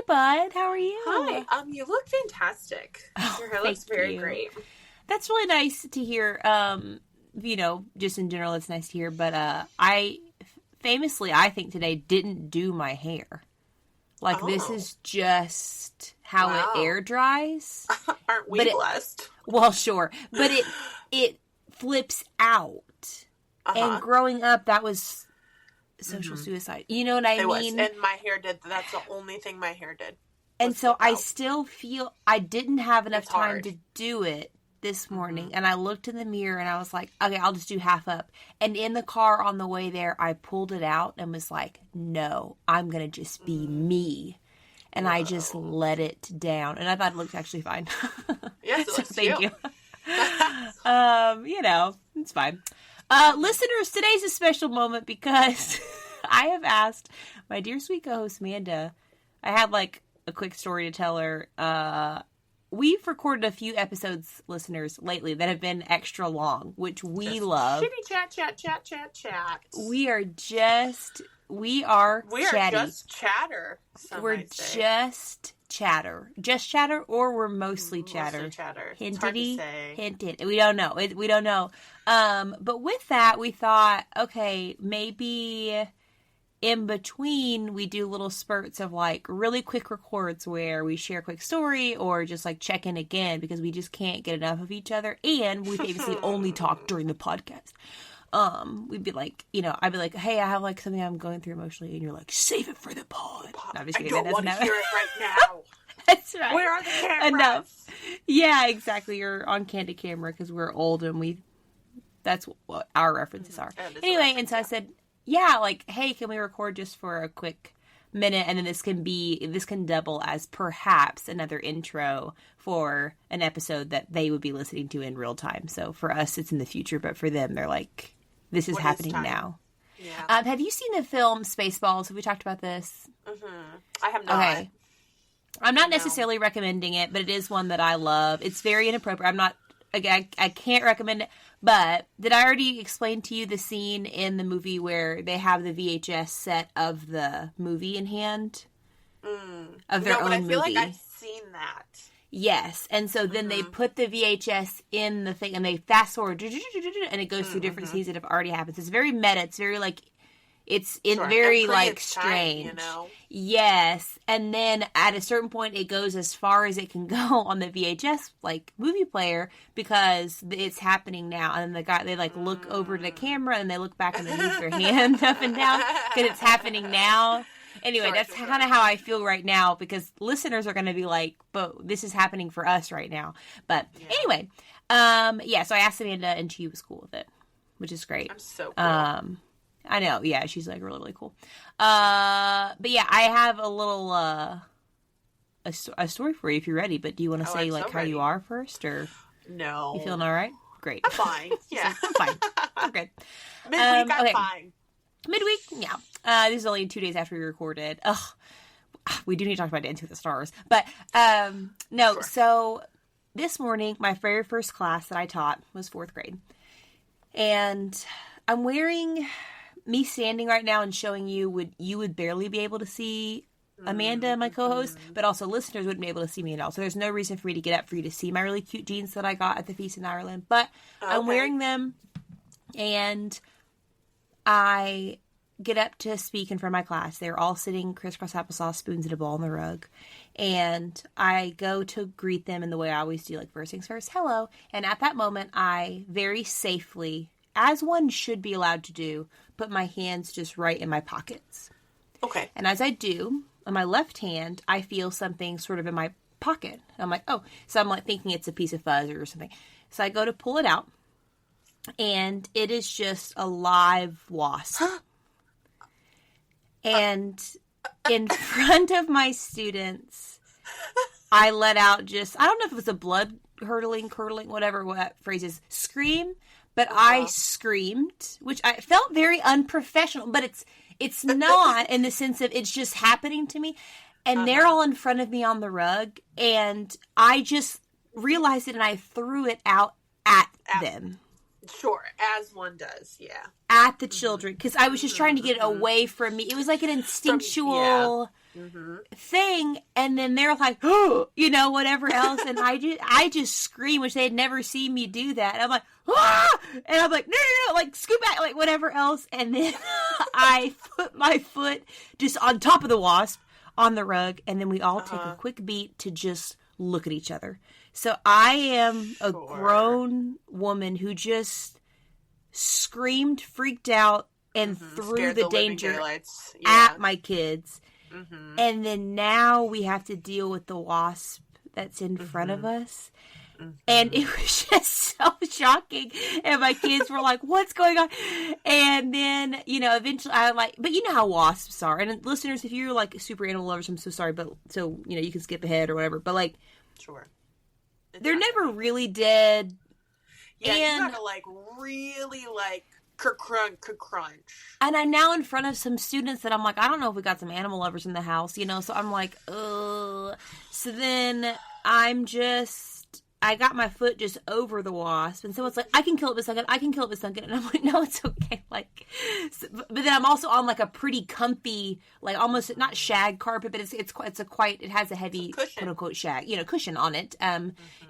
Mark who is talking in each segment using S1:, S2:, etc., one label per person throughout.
S1: bud. How are you?
S2: Hi. You look fantastic. Your hair looks very great.
S1: That's really nice to hear. Just in general, it's nice to hear. But I think today didn't do my hair. This is just how it air dries.
S2: Aren't we blessed?
S1: Well, sure, but it flips out. And growing up, that was social suicide. You know what I mean?
S2: It was, and my hair did. That's the only thing my hair did.
S1: And so I still feel I didn't have enough time to do it this morning. And I looked in the mirror and I was like, okay, I'll just do half up. And in the car on the way there, I pulled it out and was like, no, I'm going to just be me. And I just let it down. And I thought it looked actually fine.
S2: Yes, it looks
S1: thank you. It's fine. Listeners, today's a special moment because I have asked my dear sweet co-host Amanda. I had a quick story to tell her. We've recorded a few episodes, listeners, lately that have been extra long, which we love.
S2: Shitty chat.
S1: We are just chatter.
S2: We're
S1: just chatter, or we're mostly chatter. Hinted. We don't know. But with that, we thought, okay, maybe in between we do little spurts of really quick records where we share a quick story or just check in again because we just can't get enough of each other, and we famously only talk during the podcast. We'd be I'd be like, hey, I have something I'm going through emotionally, and you're like, save it for the pod. No, I'm just kidding.
S2: I don't want to hear it right now.
S1: That's right.
S2: Where are the cameras?
S1: Enough. Yeah, exactly. You're on candid camera because we're old and that's what our references are. Anyway, and so I said, yeah, hey, can we record just for a quick minute? And then this can double as perhaps another intro for an episode that they would be listening to in real time. So for us, it's in the future, but for them, they're like, this is happening now.
S2: Yeah.
S1: Have you seen the film Spaceballs? Have we talked about this?
S2: Mm-hmm. I have not.
S1: Okay. I'm not necessarily recommending it, but it is one that I love. It's very inappropriate. I can't recommend it. But did I already explain to you the scene in the movie where they have the VHS set of the movie in hand? Of their own movie.
S2: I feel like I've seen that.
S1: Yes. And so then they put the VHS in the thing and they fast forward and it goes through different scenes that have already happened. So it's very meta. It's very it's very strange.
S2: Time,
S1: Yes. And then at a certain point it goes as far as it can go on the VHS movie player because it's happening now. And then they look over to the camera and they look back and they move their hand up and down because it's happening now. Anyway, that's kind of how I feel right now because listeners are going to be like, but this is happening for us right now. But anyway, so I asked Amanda and she was cool with it, which is great.
S2: I'm so cool.
S1: I know. Yeah, she's really, really cool. But yeah, I have a little, a story for you if you're ready, but do you want to say how
S2: ready.
S1: You are first or?
S2: No.
S1: You feeling all right? Great.
S2: I'm fine. Yeah.
S1: I'm fine. I'm good.
S2: Midweek, I'm fine.
S1: Midweek? Yeah. This is only 2 days after we recorded. Ugh. We do need to talk about Dancing with the Stars. But, no. Sure. So, this morning, my very first class that I taught was 4th grade. And I'm wearing... Me standing right now and showing you would barely be able to see Amanda, my co-host, but also listeners wouldn't be able to see me at all. So there's no reason for me to get up for you to see my really cute jeans that I got at the Feast in Ireland. But I'm wearing them, and I get up to speak in front of my class. They're all sitting crisscross applesauce, spoons and a ball on the rug. And I go to greet them in the way I always do, first things first, hello. And at that moment, I very safely, as one should be allowed to do, put my hands just right in my pockets.
S2: Okay.
S1: And as I do, on my left hand, I feel something sort of in my pocket. I'm like, oh. So I'm thinking it's a piece of fuzz or something. So I go to pull it out, and it is just a live wasp. And in front of my students, I let out I don't know if it was a blood curdling, whatever what phrase is, scream. But I screamed, which I felt very unprofessional, but it's not in the sense of it's just happening to me. And they're all in front of me on the rug, and I just realized it and I threw it out at them.
S2: Sure, as one does, yeah.
S1: At the children, because I was just trying to get it away from me. It was like an instinctual thing, and then they're like, oh, you know, whatever else, and I just scream, which they had never seen me do that, and I'm like, ah! And I'm like, no, like, scoot back, like, whatever else, and then I put my foot just on top of the wasp on the rug, and then we all take a quick beat to just look at each other. So I am a grown woman who just screamed, freaked out, and threw the danger at my kids. And then now we have to deal with the wasp that's in front of us. And it was just so shocking. And my kids were like, what's going on? And then, you know, eventually I like, but you know how wasps are. And listeners, if you're like super animal lovers, I'm so sorry. But so, you know, you can skip ahead or whatever. But like, they're never really dead.
S2: Yeah, and you gotta like really like crunch.
S1: And I'm now in front of some students that I'm like, I don't know if we got some animal lovers in the house, you know, so I'm like, ugh. So then I got my foot just over the wasp, and someone's like, I can kill it with Sunken, and I'm like, no, it's okay, like, but then I'm also on like a pretty comfy, like almost, not shag carpet, but it has a heavy, quote unquote, shag, you know, cushion on it,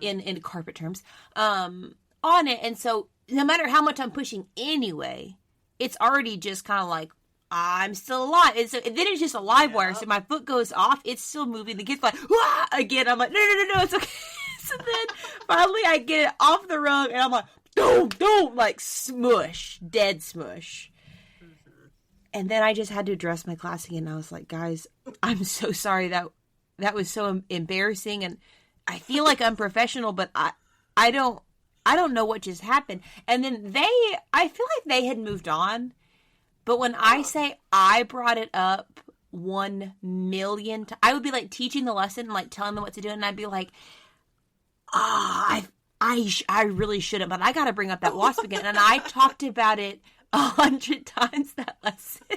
S1: in carpet terms, on it, and so no matter how much I'm pushing anyway, it's already just kind of like, I'm still alive. And so and then it's just a live wire. So my foot goes off. It's still moving. The kid's like, wah! Again. I'm like, no, it's okay. So then finally I get it off the rug and I'm like, don't, like smush, dead smush. And then I just had to address my class again. I was like, guys, I'm so sorry. That was so embarrassing. And I feel like I'm professional, but I don't know what just happened. And then I feel like they had moved on. But when I say I brought it up 1,000,000 times, I would be like teaching the lesson and like telling them what to do. And I'd be like, I really shouldn't, but I got to bring up that wasp again. And I talked about it 100 times that lesson.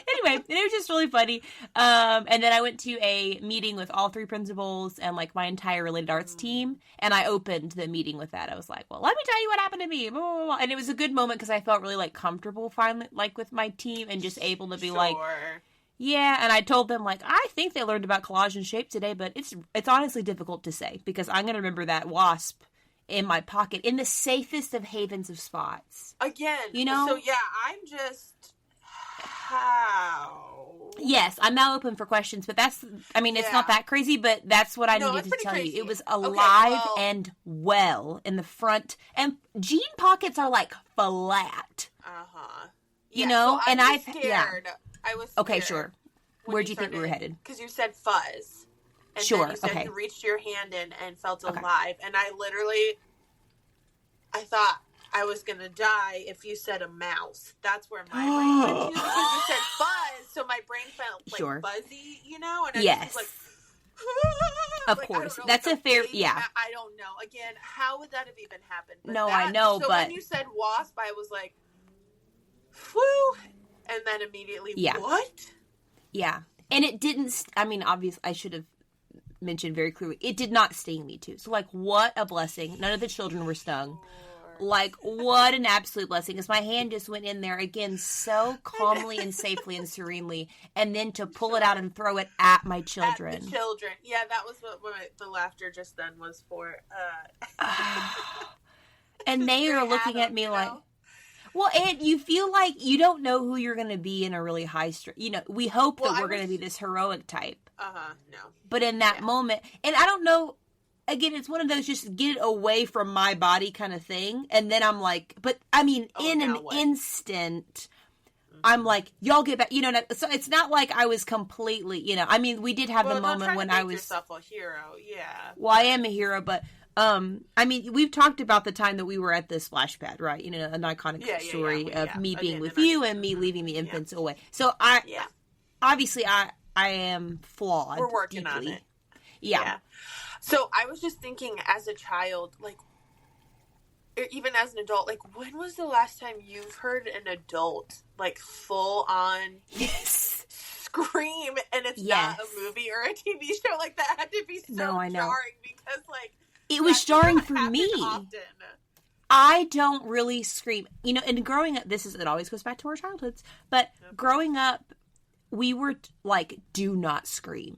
S1: Anyway, it was just really funny. And then I went to a meeting with all 3 principals and like my entire related arts team. And I opened the meeting with that. I was like, well, let me tell you what happened to me. Blah, blah, blah. And it was a good moment because I felt really like comfortable finally, like with my team and just able to be like, yeah. And I told them like, I think they learned about collage and shape today, but it's honestly difficult to say because I'm going to remember that wasp in my pocket in the safest of havens of spots.
S2: Again,
S1: you know?
S2: So yeah, I'm just... How?
S1: Yes, I'm now open for questions, but it's not that crazy, but that's what I needed to tell you. It was alive and well in the front, and jean pockets are like flat. You know,
S2: so
S1: and
S2: I was scared.
S1: Okay, sure. Where'd you think we were headed?
S2: Because you said fuzz. And
S1: sure,
S2: then you said
S1: okay.
S2: You reached your hand in and felt alive, and I thought I was going to die if you said a mouse. That's where my brain went to because you said fuzz, so my brain felt like fuzzy, you know? And I was like,
S1: of course. That's a fair,
S2: I don't know. Again, how would that have even happened? But
S1: I know,
S2: so when you said wasp, I was like, whew, and then immediately, what?
S1: Yeah. And it didn't, obviously, I should have mentioned very clearly, it did not sting me too. So, like, what a blessing. None of the children were stung. Like, what an absolute blessing. Because my hand just went in there, again, so calmly and safely and serenely. And then to pull it out and throw it at my children.
S2: At the children. Yeah, that was what the laughter just then was for.
S1: And they are looking at me like... Well, and you feel like you don't know who you're going to be in a really high stress. You know, we hope that we're going to be this heroic type.
S2: No.
S1: But in that moment, and I don't know, again, it's one of those just get it away from my body kind of thing. And then I'm like, but I mean, in an instant, I'm like, y'all get back, you know, so it's not like I was completely, you know, I mean, we did have the moment when I was.
S2: Yourself a hero, yeah.
S1: Well, I am a hero, but. I mean, we've talked about the time that we were at the splash pad, right? You know, an iconic story of me being with you and me leaving the infants away. So obviously I am flawed.
S2: We're working
S1: deeply.
S2: on it.
S1: Yeah.
S2: So I was just thinking as a child, like, even as an adult, like, when was the last time you've heard an adult, like, full on scream and it's not a movie or a TV show? Like, that had to be so jarring because, like,
S1: it was jarring for me.
S2: Often.
S1: I don't really scream. You know, and growing up, it always goes back to our childhoods, but growing up, we were like, do not scream.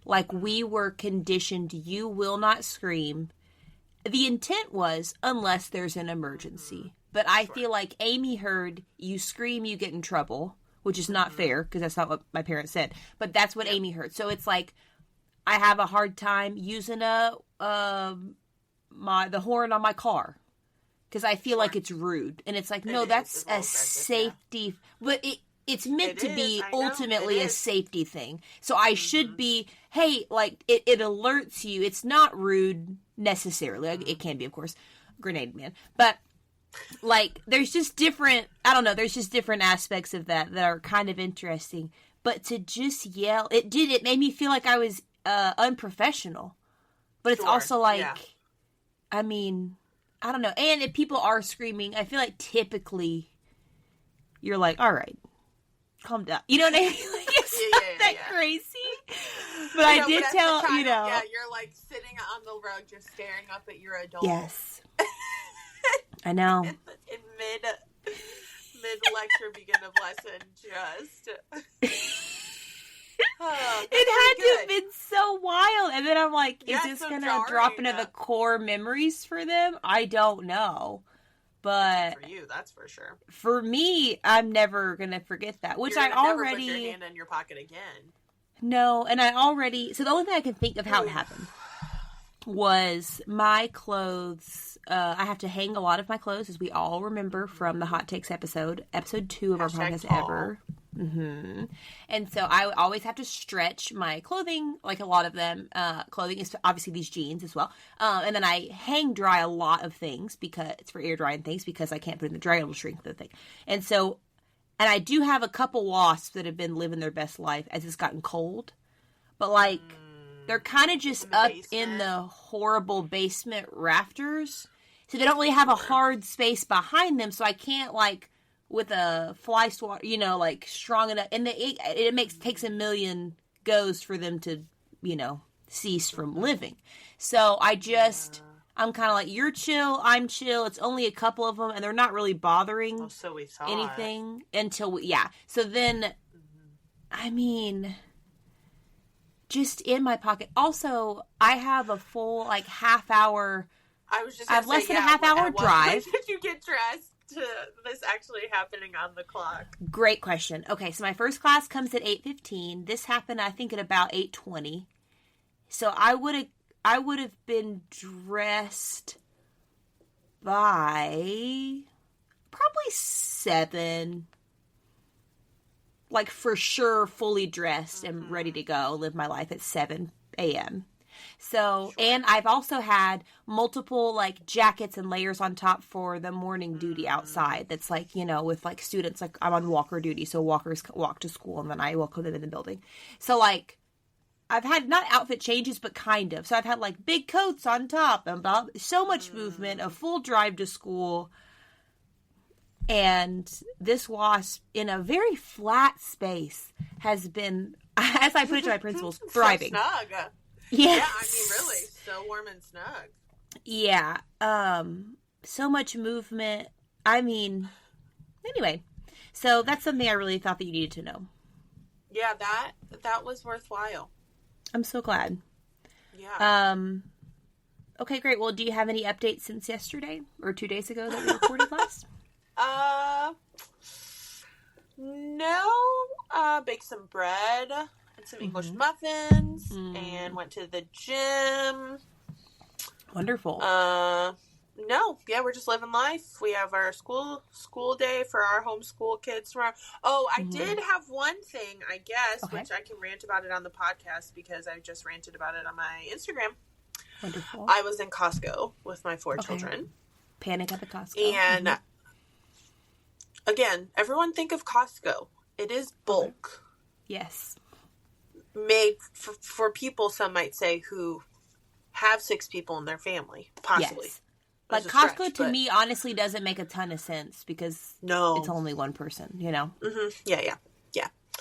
S1: Like, we were conditioned, you will not scream. The intent was, unless there's an emergency. But I feel like Amy heard, you scream, you get in trouble, which is not fair, because that's not what my parents said. But that's what Amy heard. So it's like, I have a hard time using the horn on my car, because I feel like it's rude. And it's like, no, that's a safety. But it's meant to be ultimately a safety thing. So I should be, hey, like, it alerts you. It's not rude necessarily. It can be, of course, Grenade Man. But, like, there's just different, I don't know, there's just different aspects of that are kind of interesting. But to just yell, it made me feel like I was unprofessional. But it's also like, I mean, I don't know. And if people are screaming, I feel like typically you're like, all right, calm down. You know what I mean? Like, it's not that crazy. But I did tell, you know.
S2: Yeah, you're like sitting on the rug just staring up at your adult.
S1: Yes. I know.
S2: In mid-lecture, begin of lesson, just.
S1: It had to have been so wild. And then I'm like, is this going to drop into the core memories for them? I don't know. But
S2: for you, that's for sure.
S1: For me, I'm never going to forget that. Which I already...
S2: never put your hand in your pocket again.
S1: No, and I already... So the only thing I can think of how it happened was my clothes... I have to hang a lot of my clothes, as we all remember from the Hot Takes episode 2 of our podcast ever. Mm-hmm. And so I always have to stretch my clothing, like a lot of them. Clothing is obviously these jeans as well. And then I hang dry a lot of things because it's for air drying things, because I can't put it in the dryer, it'll shrink the thing. And so, and I do have a couple wasps that have been living their best life as it's gotten cold. But like, they're kind of just up in the horrible basement rafters. So they don't really have a hard space behind them. So I can't like, with a fly swatter, you know, like strong enough, and it takes a million goes for them to, you know, cease from living. So I'm kind of like, you're chill, I'm chill. It's only a couple of them, and they're not really bothering anything until So then, I mean, just in my pocket. Also, I have a full like half hour. I have less than a half hour drive.
S2: When did you get dressed to this actually happening on the clock?
S1: Great question. Okay, so my first class comes at 8:15. This happened, I think, at about 8:20. So I would have been dressed by probably 7. Like, for sure, fully dressed and ready to go, live my life at 7 a.m. So, and I've also had multiple, like, jackets and layers on top for the morning duty outside. That's, like, you know, with, like, students, like, I'm on walker duty, so walkers walk to school, and then I welcome them in the building. So, like, I've had, not outfit changes, but kind of. So, I've had, like, big coats on top, and so much movement, a full drive to school. And this wasp, in a very flat space, has been, as I put it to my principals, thriving.
S2: So snug.
S1: Yes.
S2: Yeah, I mean, really, so warm and snug.
S1: Yeah. So much movement. I mean, anyway. So that's something I really thought that you needed to know.
S2: Yeah, that was worthwhile.
S1: I'm so glad.
S2: Yeah.
S1: Okay, great. Well, do you have any updates since yesterday or 2 days ago that we recorded last?
S2: No. Baked some bread. Some English muffins and went to the gym.
S1: Wonderful.
S2: No, yeah, we're just living life. We have our school day for our homeschool kids tomorrow. Oh, I did have one thing, I guess, which I can rant about it on the podcast because I just ranted about it on my Instagram.
S1: Wonderful.
S2: I was in Costco with my 4 children.
S1: Panic at the Costco.
S2: And again, everyone think of Costco. It is bulk.
S1: Yes.
S2: Made for people, some might say, who have 6 people in their family, possibly.
S1: Yes. Like, Costco, to me, honestly, doesn't make a ton of sense because it's only one person, you know?
S2: Mm-hmm. Yeah.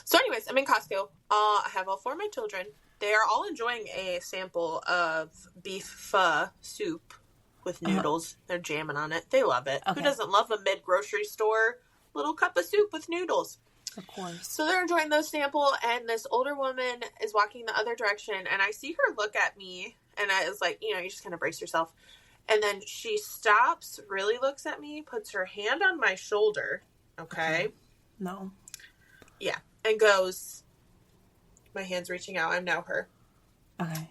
S2: So anyways, I'm in Costco. I have all 4 of my children. They are all enjoying a sample of beef pho soup with noodles. They're jamming on it. They love it. Okay. Who doesn't love a mid-grocery store little cup of soup with noodles?
S1: Of course.
S2: So they're enjoying the sample, and this older woman is walking the other direction, and I see her look at me, and I was like, you just kind of brace yourself. And then she stops, really looks at me, puts her hand on my shoulder, okay?
S1: No.
S2: Yeah, and goes, my hand's reaching out, I'm now her.
S1: Okay.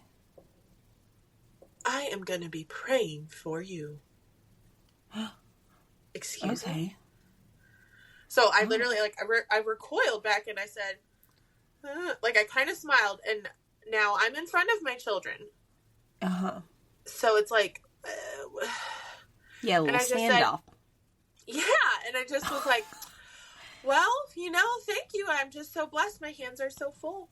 S2: I am going to be praying for you. Excuse me? So I literally, I recoiled back and I said, I kind of smiled, and now I'm in front of my children.
S1: Uh-huh.
S2: So it's like...
S1: yeah, a little standoff.
S2: Yeah, and I just was like, well, thank you. I'm just so blessed. My hands are so full.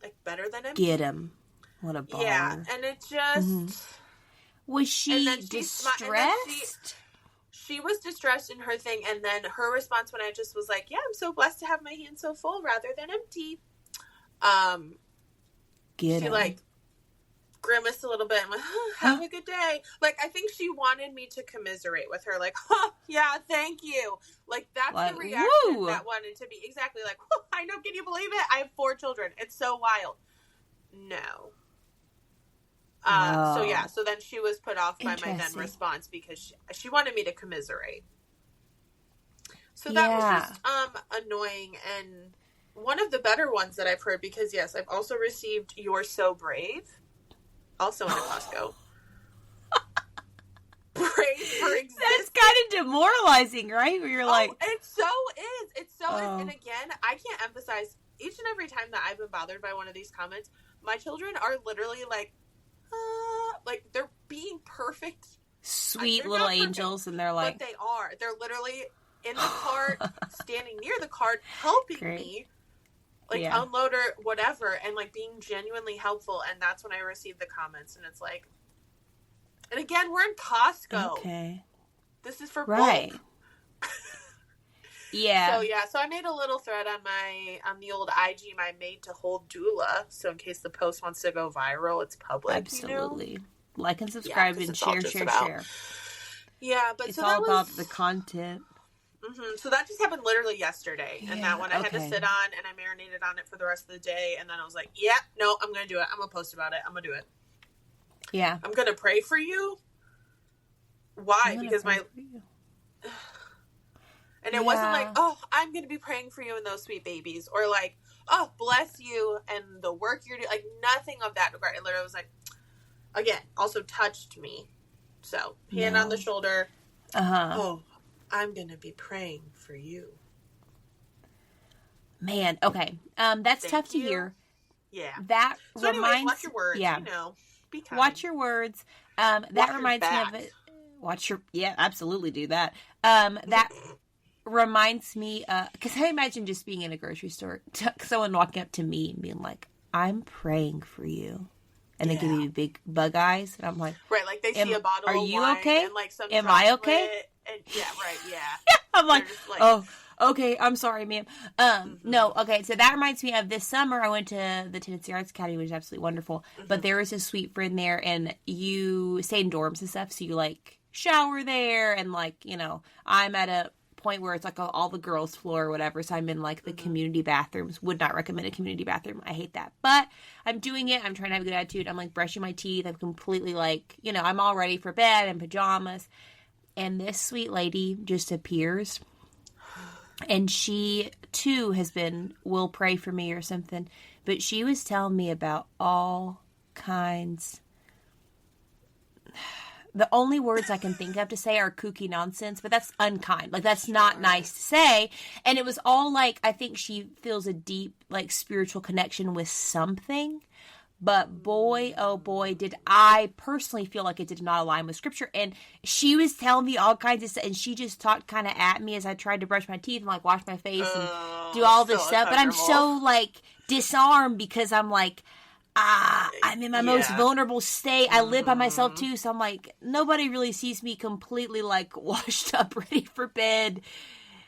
S2: Like, better than empty.
S1: Get him. What a baller.
S2: Yeah, and it just...
S1: Mm-hmm. Was she distressed?
S2: She was distressed in her thing, and then her response when I just was like, yeah, I'm so blessed to have my hands so full rather than empty. She, grimaced a little bit and went, have a good day. I think she wanted me to commiserate with her. Yeah, thank you. That's the reaction that wanted to be. Exactly. I know, can you believe it? I have 4 children. It's so wild. No. So then she was put off by my then response because she wanted me to commiserate. So that was just annoying, and one of the better ones that I've heard, because yes, I've also received "You're So Brave," also in a Costco. Brave for existence.
S1: That's kind of demoralizing, right? Where you're like,
S2: it so is. It so is. And again, I can't emphasize each and every time that I've been bothered by one of these comments. My children are literally they're being perfect,
S1: sweet little angels, and they're like,
S2: but they are. They're literally in the cart, standing near the cart, helping me, unload or whatever, and being genuinely helpful. And that's when I received the comments, and it's like, and again, we're in Costco.
S1: Okay,
S2: this is for
S1: right.
S2: bulk.
S1: Yeah.
S2: So I made a little thread on the old IG, my made to hold doula. So in case the post wants to go viral, it's public.
S1: Absolutely. Like and subscribe and share.
S2: Yeah, but
S1: it's all about the content.
S2: Mm-hmm. So that just happened literally yesterday, and that one I had to sit on, and I marinated on it for the rest of the day, and then I was like, yeah, no, I'm gonna do it. I'm gonna post about it. I'm gonna do it.
S1: Yeah.
S2: I'm gonna pray for you. Why? Because and it wasn't like, oh, I'm going to be praying for you and those sweet babies. Or oh, bless you and the work you're doing. Nothing of that regard. It literally was again, also touched me. So, hand on the shoulder.
S1: Uh-huh.
S2: Oh, I'm going to be praying for you.
S1: Man, okay. That's tough to hear.
S2: Yeah.
S1: That
S2: so
S1: reminds...
S2: anyways, watch your words.
S1: Yeah.
S2: Be kind.
S1: Watch your words. That reminds me of it. Yeah, absolutely do that. That... reminds me, because I imagine just being in a grocery store, someone walking up to me and being like, I'm praying for you. And they give me big bug eyes. And I'm like,
S2: right, they see a bottle of wine. Are you
S1: okay?
S2: And some
S1: am I okay?
S2: And, yeah, right, yeah.
S1: I'm like, oh, okay, I'm sorry, ma'am. No, okay, so that reminds me of this summer, I went to the Tennessee Arts Academy, which is absolutely wonderful. Mm-hmm. But there was a sweet friend there, and you stay in dorms and stuff, so you, shower there, and, I'm at a point where it's all the girls floor or whatever, so I'm in the community bathrooms. Would not recommend a community bathroom. I hate that, but I'm doing it. I'm trying to have a good attitude. I'm brushing my teeth. I'm completely I'm all ready for bed in pajamas, and this sweet lady just appears, and she too will pray for me or something, but she was telling me about all kinds. The only words I can think of to say are kooky nonsense, but that's unkind. That's not nice to say. And it was all I think she feels a deep, spiritual connection with something. But boy, oh boy, did I personally feel like it did not align with scripture. And she was telling me all kinds of stuff, and she just talked kind of at me as I tried to brush my teeth and wash my face and do all this stuff. But I'm so disarmed because I'm I'm in my most vulnerable state. I live by myself too, so I'm nobody really sees me completely washed up, ready for bed.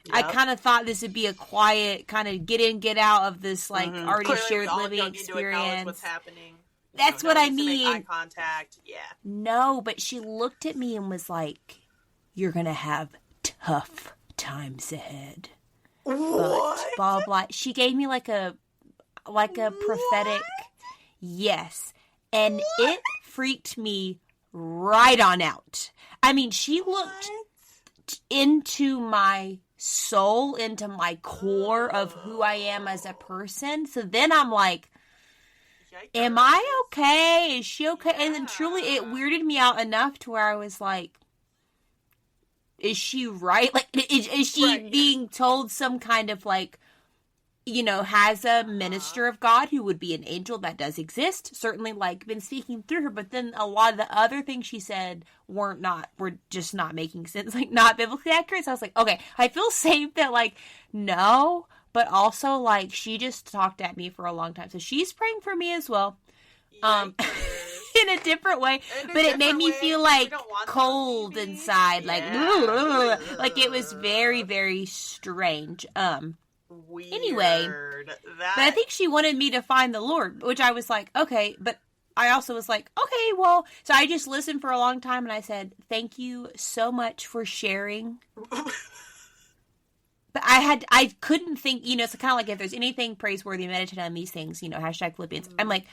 S1: Yep. I kind of thought this would be a quiet kind of get in, get out of this already clearly shared living experience.
S2: What's happening.
S1: That's what I mean.
S2: Eye contact. Yeah.
S1: No, but she looked at me and was like, "You're gonna have tough times ahead."
S2: What?
S1: But blah, blah, blah. She gave me like a prophetic, yes. And it freaked me right on out. I mean, she looked into my soul, into my core of who I am as a person. So then I'm like, am I okay? Is she okay? Yeah. And then truly it weirded me out enough to where I was like, is she right? Like, is she being told some kind of like, you know, has a minister of God who would be an angel that does exist, certainly like been speaking through her, but then a lot of the other things she said were just not making sense, like not biblically accurate. So I was like, okay, I feel safe that like, no, but also like she just talked at me for a long time. So she's praying for me as well. In a different way, but it made me feel like cold inside, like it was very, very strange.
S2: Weird.
S1: Anyway, but I think she wanted me to find the Lord, which I was like, okay, but I also was like, okay, well, so I just listened for a long time and I said, thank you so much for sharing. But I couldn't think, you know, it's kind of like if there's anything praiseworthy, meditate on these things, you know, # Philippians. I'm like,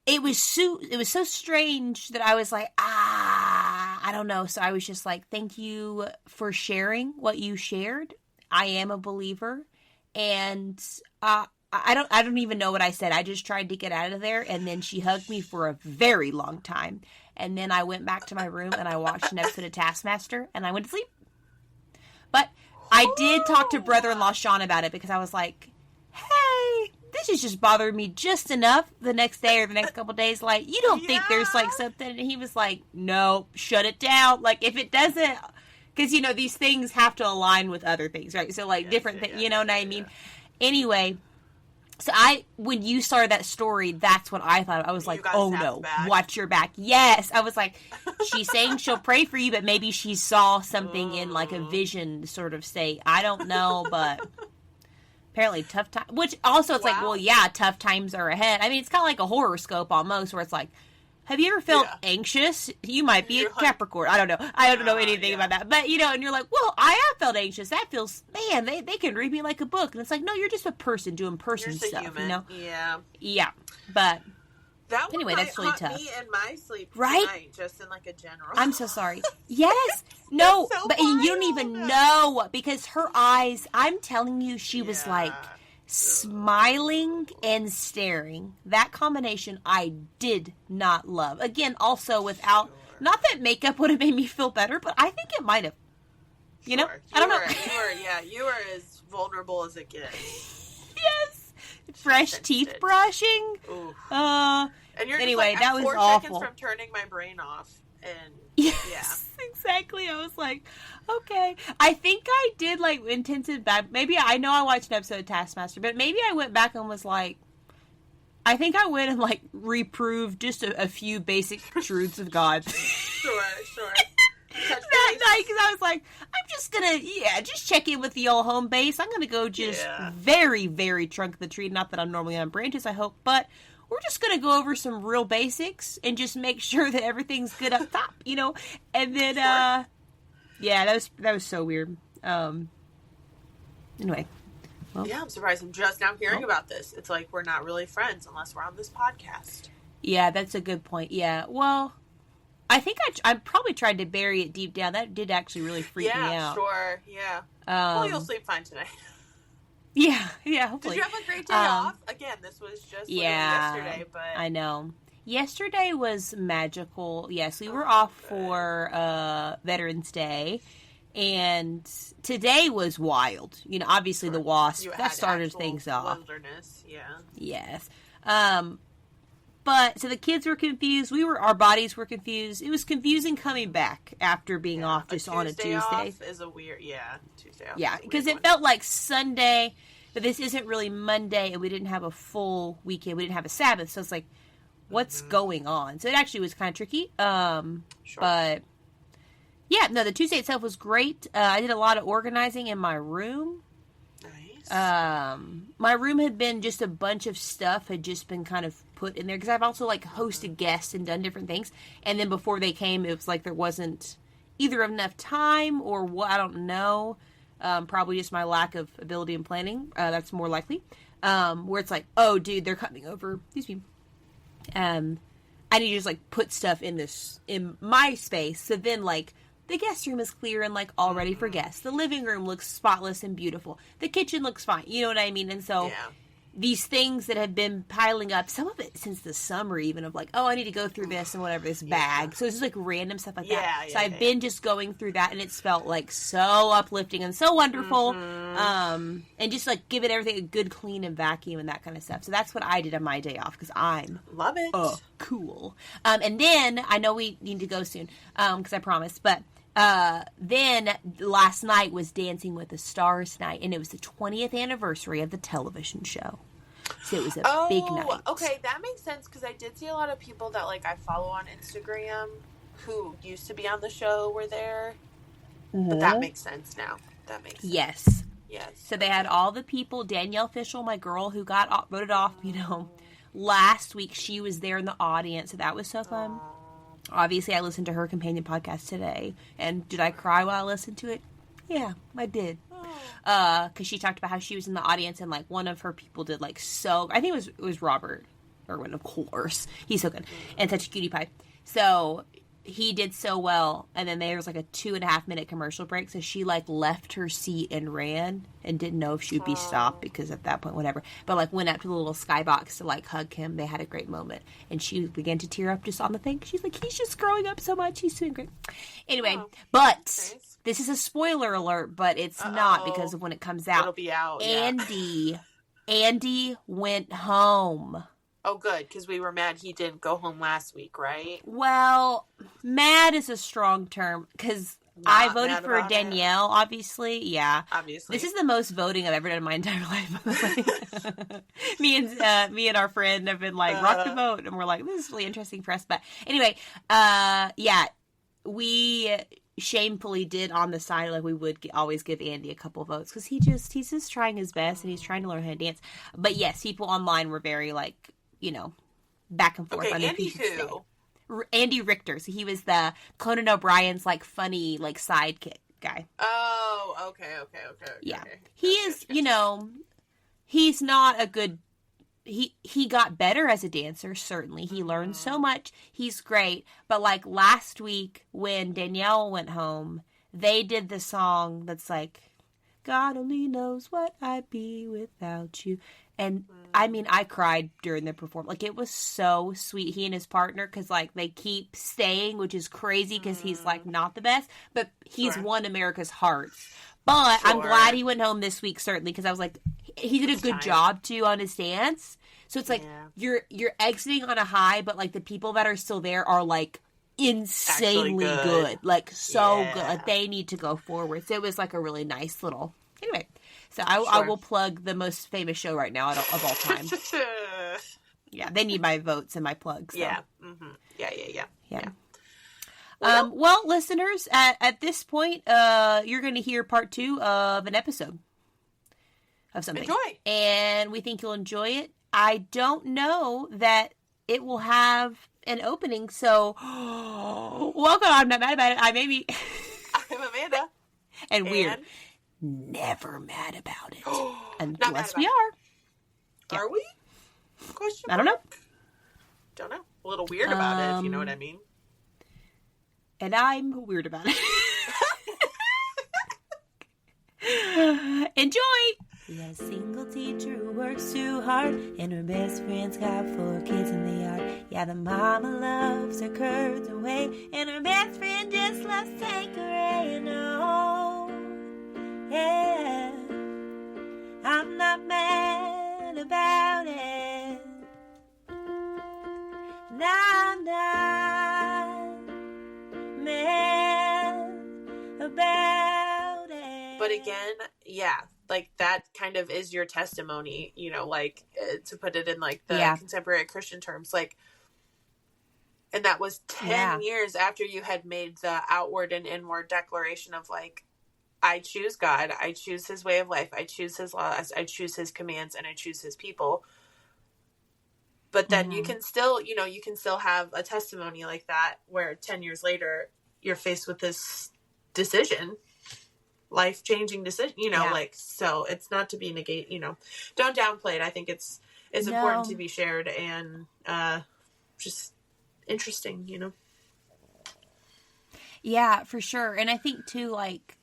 S1: it was so strange that I was like, I don't know. So I was just like, thank you for sharing what you shared. I am a believer, and I don't even know what I said. I just tried to get out of there, and then she hugged me for a very long time. And then I went back to my room and I watched an episode of Taskmaster, and I went to sleep. But I did talk to brother-in-law Shawn about it because I was like, hey, this is just bothering me just enough the next day or the next couple days. Like, you don't think there's like something? And he was like, no, shut it down. Like, if it doesn't, because, you know, these things have to align with other things, right? So, like, different things, you know what I mean? Anyway, so when you started that story, that's what I thought. I was like, oh no, watch your back. Yes. I was like, she's saying she'll pray for you, but maybe she saw something in like a vision sort of state. I don't know, but apparently tough time, which also it's like, well, yeah, tough times are ahead. I mean, it's kind of like a horoscope almost where it's like, have you ever felt anxious? You might be a Capricorn. I don't know. I don't know anything about that. But, you know, and you're like, well, I have felt anxious. That feels, man, they can read me like a book. And it's like, no, you're just a person doing person stuff, human. You know?
S2: Yeah.
S1: Yeah. But
S2: that
S1: anyway, that's really tough.
S2: Me in my sleep
S1: right?
S2: tonight, just in like a general.
S1: I'm so sorry. Yes. No, so but you don't even know because her eyes, I'm telling you, she was like smiling and staring. That combination I did not love. Again, also without, not that makeup would have made me feel better, but I think it might have. You know? I don't know.
S2: You were as vulnerable as it gets.
S1: Yes. Fresh teeth brushing.
S2: And you're
S1: anyway,
S2: just like,
S1: that was
S2: 4
S1: awful.
S2: seconds from turning my brain off. And
S1: yes, exactly. I was like, okay. I think I did like intensive back. Maybe I know I watched an episode of Taskmaster, but maybe I went back and was like, I think I went and like reproved just a few basic truths of God.
S2: Sure.
S1: That night, because I was like, I'm just gonna, just check in with the old home base. I'm gonna go just very, very trunk of the tree. Not that I'm normally on branches, I hope, but we're just going to go over some real basics and just make sure that everything's good up top, you know? And then, that was so weird. Anyway. Well,
S2: I'm surprised I'm just now hearing about this. It's like we're not really friends unless we're on this podcast.
S1: Yeah, that's a good point. Yeah, well, I think I probably tried to bury it deep down. That did actually really freak me out.
S2: Sure, well, you'll sleep fine tonight.
S1: Yeah, hopefully.
S2: Did you have a great day off? Again, this was just yesterday, but
S1: I know. Yesterday was magical. Yes, we were off for Veterans Day, and today was wild. You know, obviously the wasp that started things off.
S2: Wilderness,
S1: Yes. But so the kids were confused. Our bodies were confused. It was confusing coming back after being off just on a Tuesday.
S2: Off is a weird, Tuesday off.
S1: Yeah, because it felt like Sunday, but this isn't really Monday, and we didn't have a full weekend. We didn't have a Sabbath, so it's like, what's going on? So it actually was kind of tricky. But yeah, no, the Tuesday itself was great. I did a lot of organizing in my room. My room had been just a bunch of stuff had just been kind of put in there because I've also like hosted guests and done different things, and then before they came it was like there wasn't either enough time or what, I don't know, Probably just my lack of ability in planning. That's more likely. Where it's like, oh, dude, they're coming over. Excuse me. I need to just, like, put stuff in my space. So then, like, the guest room is clear and, like, all ready for guests. The living room looks spotless and beautiful. The kitchen looks fine. You know what I mean? And so these things that have been piling up, some of it since the summer even, of like, oh, I need to go through this and whatever, this bag. So it's just like random stuff like that. So I've been just going through that, and it's felt like so uplifting and so wonderful. And just like giving everything a good clean and vacuum and that kind of stuff. So that's what I did on my day off, because I'm
S2: love it.
S1: Cool. And then I know we need to go soon, because I promised, but then last night was Dancing with the Stars night, and it was the 20th anniversary of the television show. So it was a big night.
S2: Okay, that makes sense, because I did see a lot of people that, like, I follow on Instagram who used to be on the show were there. But that makes sense now. That makes sense.
S1: Yes.
S2: Yes.
S1: So they had all the people. Danielle Fishel, my girl, who got voted off, last week. She was there in the audience, so that was so fun. Obviously, I listened to her companion podcast today. And did I cry while I listened to it? Yeah, I did. Because she talked about how she was in the audience, and, like, one of her people did, like, so... I think it was Robert Irwin, of course. He's so good. And such a cutie pie. So... he did so well, and then there was like a 2.5-minute commercial break, so she like left her seat and ran and didn't know if she would be stopped, because at that point, whatever, but like went up to the little skybox to like hug him. They had a great moment, and she began to tear up just on the thing. She's like, he's just growing up so much, he's doing great. Anyway, but this is a spoiler alert, but it's not, because of when it comes out.
S2: It'll be out.
S1: Andy went home.
S2: Oh, good, because we were mad he didn't go home last week, right?
S1: Well, mad is a strong term, because I voted for Danielle, obviously. Yeah.
S2: Obviously.
S1: This is the most voting I've ever done in my entire life. me and our friend have been like, rock the vote, and we're like, this is really interesting for us. But anyway, we shamefully did on the side, like, we would always give Andy a couple votes, because he's just trying his best, and he's trying to learn how to dance. But yes, people online were very, like, back and forth.
S2: Okay, Andy who?
S1: Andy Richter. So he was the Conan O'Brien's, like, funny, like, sidekick guy.
S2: Oh, okay.
S1: Yeah. He is, he's not a good... He got better as a dancer, certainly. He learned so much. He's great. But, like, last week when Danielle went home, they did the song that's like, God only knows what I'd be without you. And, I mean, I cried during the performance. Like, it was so sweet. He and his partner, because, like, they keep staying, which is crazy, because he's, like, not the best. But he's won America's hearts. But I'm glad he went home this week, certainly, because I was like, he did a good job, too, on his dance. So it's like, you're exiting on a high, but, like, the people that are still there are, like, insanely good. Like, so good. Like, they need to go forward. So it was, like, a really nice little... Anyway, so I will plug the most famous show right now of all time. Yeah, they need my votes and my plugs. So.
S2: Yeah. Mm-hmm. Yeah.
S1: Well, listeners, at this point, you're going to hear part 2 of an episode of something.
S2: Enjoy.
S1: And we think you'll enjoy it. I don't know that it will have an opening, so welcome. I'm not mad about it. I maybe...
S2: I'm Amanda.
S1: And weird. Never mad about it. Unless we are.
S2: Yeah. Are we? Question
S1: mark? I don't know.
S2: Don't know. A little weird about it, if you know what I mean.
S1: And I'm weird about it. Enjoy! We got a single teacher who works too hard, and her best friend's got 4 kids in the yard. Yeah, the mama loves her curves and way, and her best friend just loves Tanqueray. No, yeah, I'm not mad about it. And I'm not mad about it.
S2: But again, yeah, like that kind of is your testimony, like to put it in like the contemporary Christian terms, like, and that was 10 years after you had made the outward and inward declaration of like, I choose God, I choose his way of life, I choose his laws, I choose his commands, and I choose his people. But then you can still, you can still have a testimony like that where 10 years later you're faced with this decision, life-changing decision, like, so it's not to be don't downplay it. I think it's important to be shared and just interesting,
S1: Yeah, for sure. And I think too, like,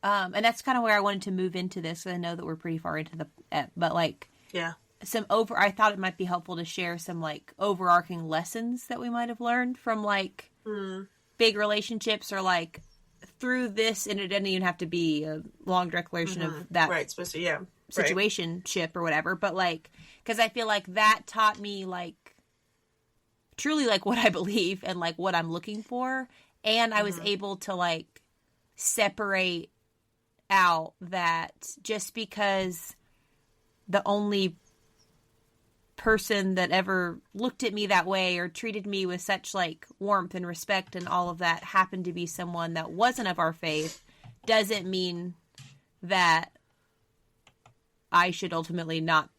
S1: and that's kind of where I wanted to move into this. I know that we're pretty far into but like,
S2: yeah,
S1: I thought it might be helpful to share some like overarching lessons that we might have learned from like big relationships, or like through this, and it didn't even have to be a long declaration of that situationship or whatever, but like, because I feel like that taught me like truly like what I believe and like what I'm looking for, and I was able to like separate out that just because the only person that ever looked at me that way or treated me with such like warmth and respect and all of that happened to be someone that wasn't of our faith doesn't mean that I should ultimately not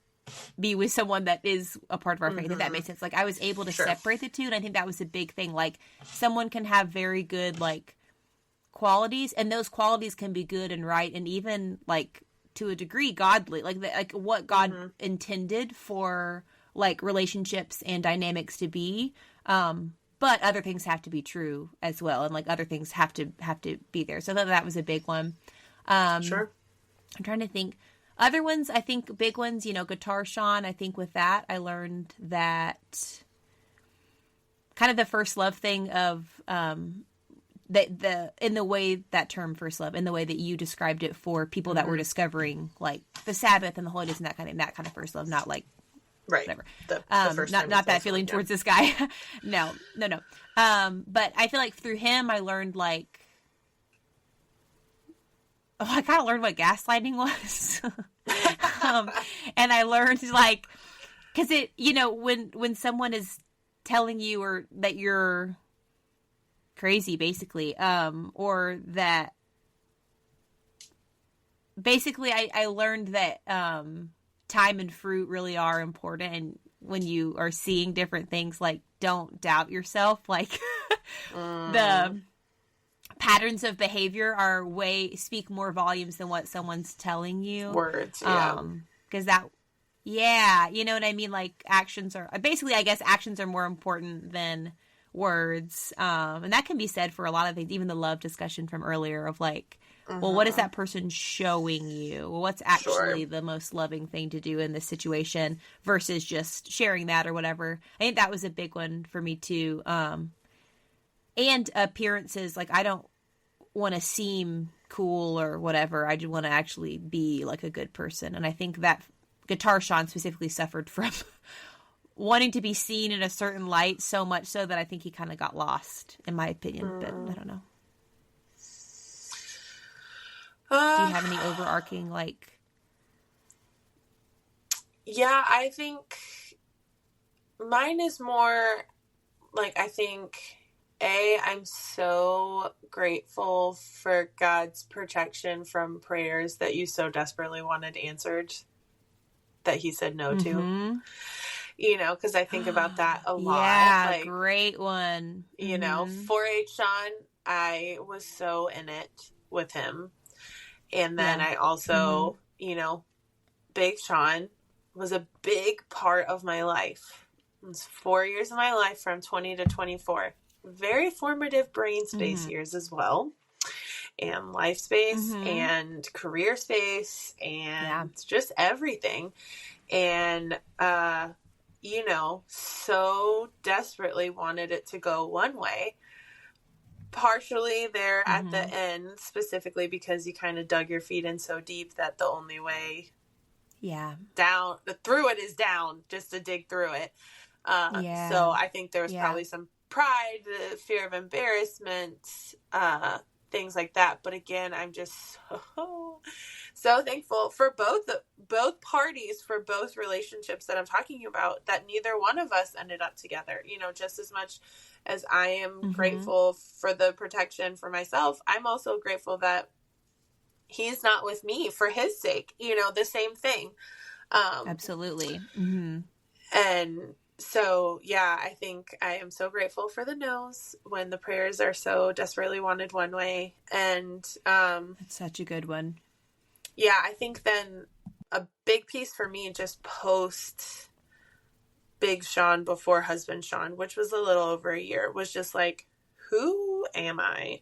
S1: be with someone that is a part of our faith, if that makes sense. Like, I was able to separate the two, and I think that was a big thing. Like, someone can have very good like qualities, and those qualities can be good and right, and even like to a degree godly, like what God intended for like relationships and dynamics to be, but other things have to be true as well, and like other things have to be there. So that was a big one.
S2: Sure.
S1: I'm trying to think other ones. I think big ones, Guitar Shawn. I think with that I learned that kind of the first love thing of in the way that term first love, in the way that you described it for people that were discovering like the Sabbath and the holidays and that kind of first love, not like whatever. The first not that feeling towards this guy. No. But I feel like through him I learned like, I kind of learned what gaslighting was. And I learned like, cause it, when someone is telling you or that you're crazy basically, or that basically I learned that time and fruit really are important, and when you are seeing different things, like, don't doubt yourself, like the patterns of behavior speak more volumes than what someone's telling you.
S2: Words,
S1: because you know what I mean, like actions are basically, I guess actions are more important than words, and that can be said for a lot of things, even the love discussion from earlier of like, well, what is that person showing you? Well, what's actually the most loving thing to do in this situation versus just sharing that or whatever. I think that was a big one for me too. And appearances, like I don't want to seem cool or whatever. I just want to actually be like a good person. And I think that Guitar Shawn specifically suffered from wanting to be seen in a certain light so much so that I think he kind of got lost, in my opinion. But I don't know. Do you have any overarching, like...
S2: Yeah, I think mine is more, like, I think, I'm so grateful for God's protection from prayers that you so desperately wanted answered that he said no to. Because I think about that a lot.
S1: Yeah, like, great one.
S2: 4-H Shawn, I was so in it with him. And then I also, Big Shawn was a big part of my life. It was 4 years of my life from 20 to 24. Very formative brain space years as well. And life space and career space and just everything. And, so desperately wanted it to go one way. Partially there at the end, specifically because you kind of dug your feet in so deep that the only way down through it is down, just to dig through it. So I think there was probably some pride, the fear of embarrassment, things like that. But again, I'm just so thankful for both parties, for both relationships that I'm talking about, that neither one of us ended up together. Just as much as I am grateful for the protection for myself, I'm also grateful that he's not with me for his sake, the same thing.
S1: Absolutely.
S2: And So, yeah, I think I am so grateful for the no's when the prayers are so desperately wanted one way. And
S1: that's such a good one.
S2: Yeah, I think then a big piece for me just post Big Shawn before Husband Shawn, which was a little over a year, was just like, who am I?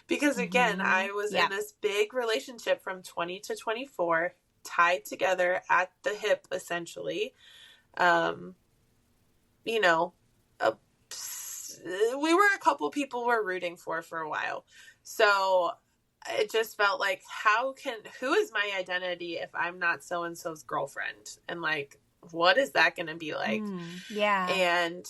S2: Because again, I was in this big relationship from 20 to 24, tied together at the hip, essentially. You know, we were a couple people were rooting for a while. So it just felt like, who is my identity if I'm not so-and-so's girlfriend? And like, what is that going to be like?
S1: Yeah.
S2: And,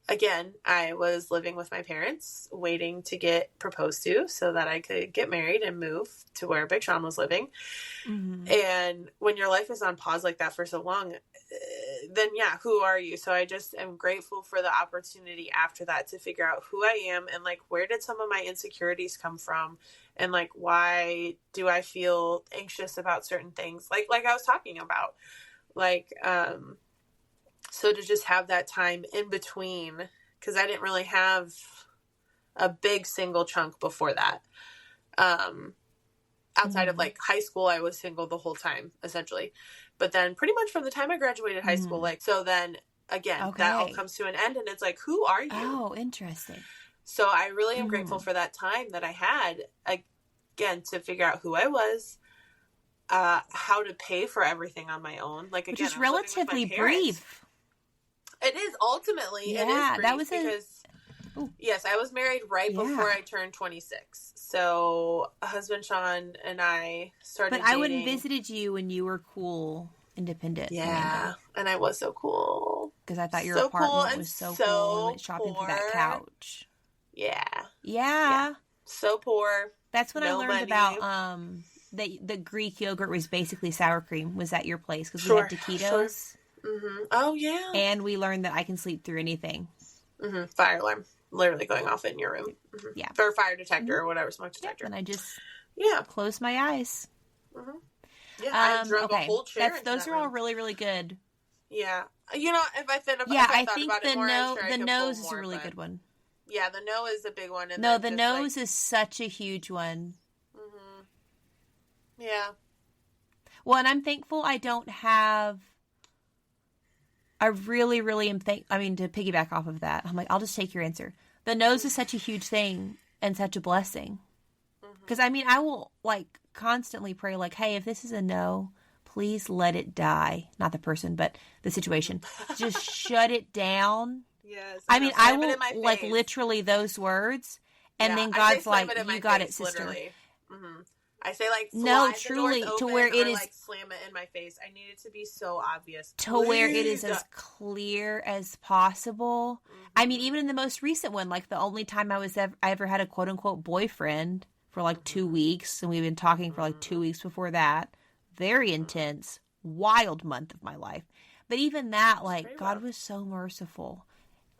S2: again, I was living with my parents, waiting to get proposed to so that I could get married and move to where Big Shawn was living. And when your life is on pause like that for so long, then who are you? So I just am grateful for the opportunity after that to figure out who I am and like, where did some of my insecurities come from? And like, why do I feel anxious about certain things? Like I was talking about, like, so to just have that time in between, because I didn't really have a big single chunk before that. Outside of like high school, I was single the whole time, essentially. But then pretty much from the time I graduated high school, like, so then again, that all comes to an end and it's like, who are you?
S1: Oh, interesting.
S2: So I really am grateful for that time that I had, again, to figure out who I was, how to pay for everything on my own. Like, again,
S1: which is relatively brief.
S2: It is ultimately. It is brief that was because yes, I was married right before I turned 26. So Husband Shawn and I started dating.
S1: But I wouldn't visited you when you were cool, independent.
S2: Yeah, and I was so cool.
S1: Because I thought your apartment was so cool. We went shopping for that couch. Yeah.
S2: So poor.
S1: That's when I learned about the Greek yogurt was basically sour cream. Was at your place because we had taquitos.
S2: Oh yeah.
S1: And we learned that I can sleep through anything.
S2: Fire alarm literally going off in your room.
S1: Yeah.
S2: Or fire detector or whatever, smoke detector.
S1: And I just closed my eyes.
S2: Yeah, I drug a whole chair into
S1: those
S2: that
S1: are
S2: room.
S1: all really, really good.
S2: Yeah. You know, if I thought
S1: think
S2: about it more,
S1: the nose is a really good one.
S2: Yeah, the no is a big one. And
S1: no, the nose is such a huge one.
S2: Yeah.
S1: Well, and I'm thankful I don't have... I really, really am to piggyback off of that, I'm like, I'll just take your answer. The nose is such a huge thing and such a blessing. Because, I will, like, constantly pray, like, hey, if this is a no, please let it die. Not the person, but the situation. Just shut it down.
S2: Yes.
S1: I will, like, literally those words. And then God's like, you got it, sister.
S2: Literally. I say, like,
S1: no, truly, to where it is,
S2: like, slam it in my face. I need it to be so obvious.
S1: To where it is as clear as possible. Even in the most recent one, like, the only time I ever had a quote-unquote boyfriend for, like, 2 weeks, and we've been talking for, like, 2 weeks before that. Very intense, wild month of my life. But even that, like, God was so merciful.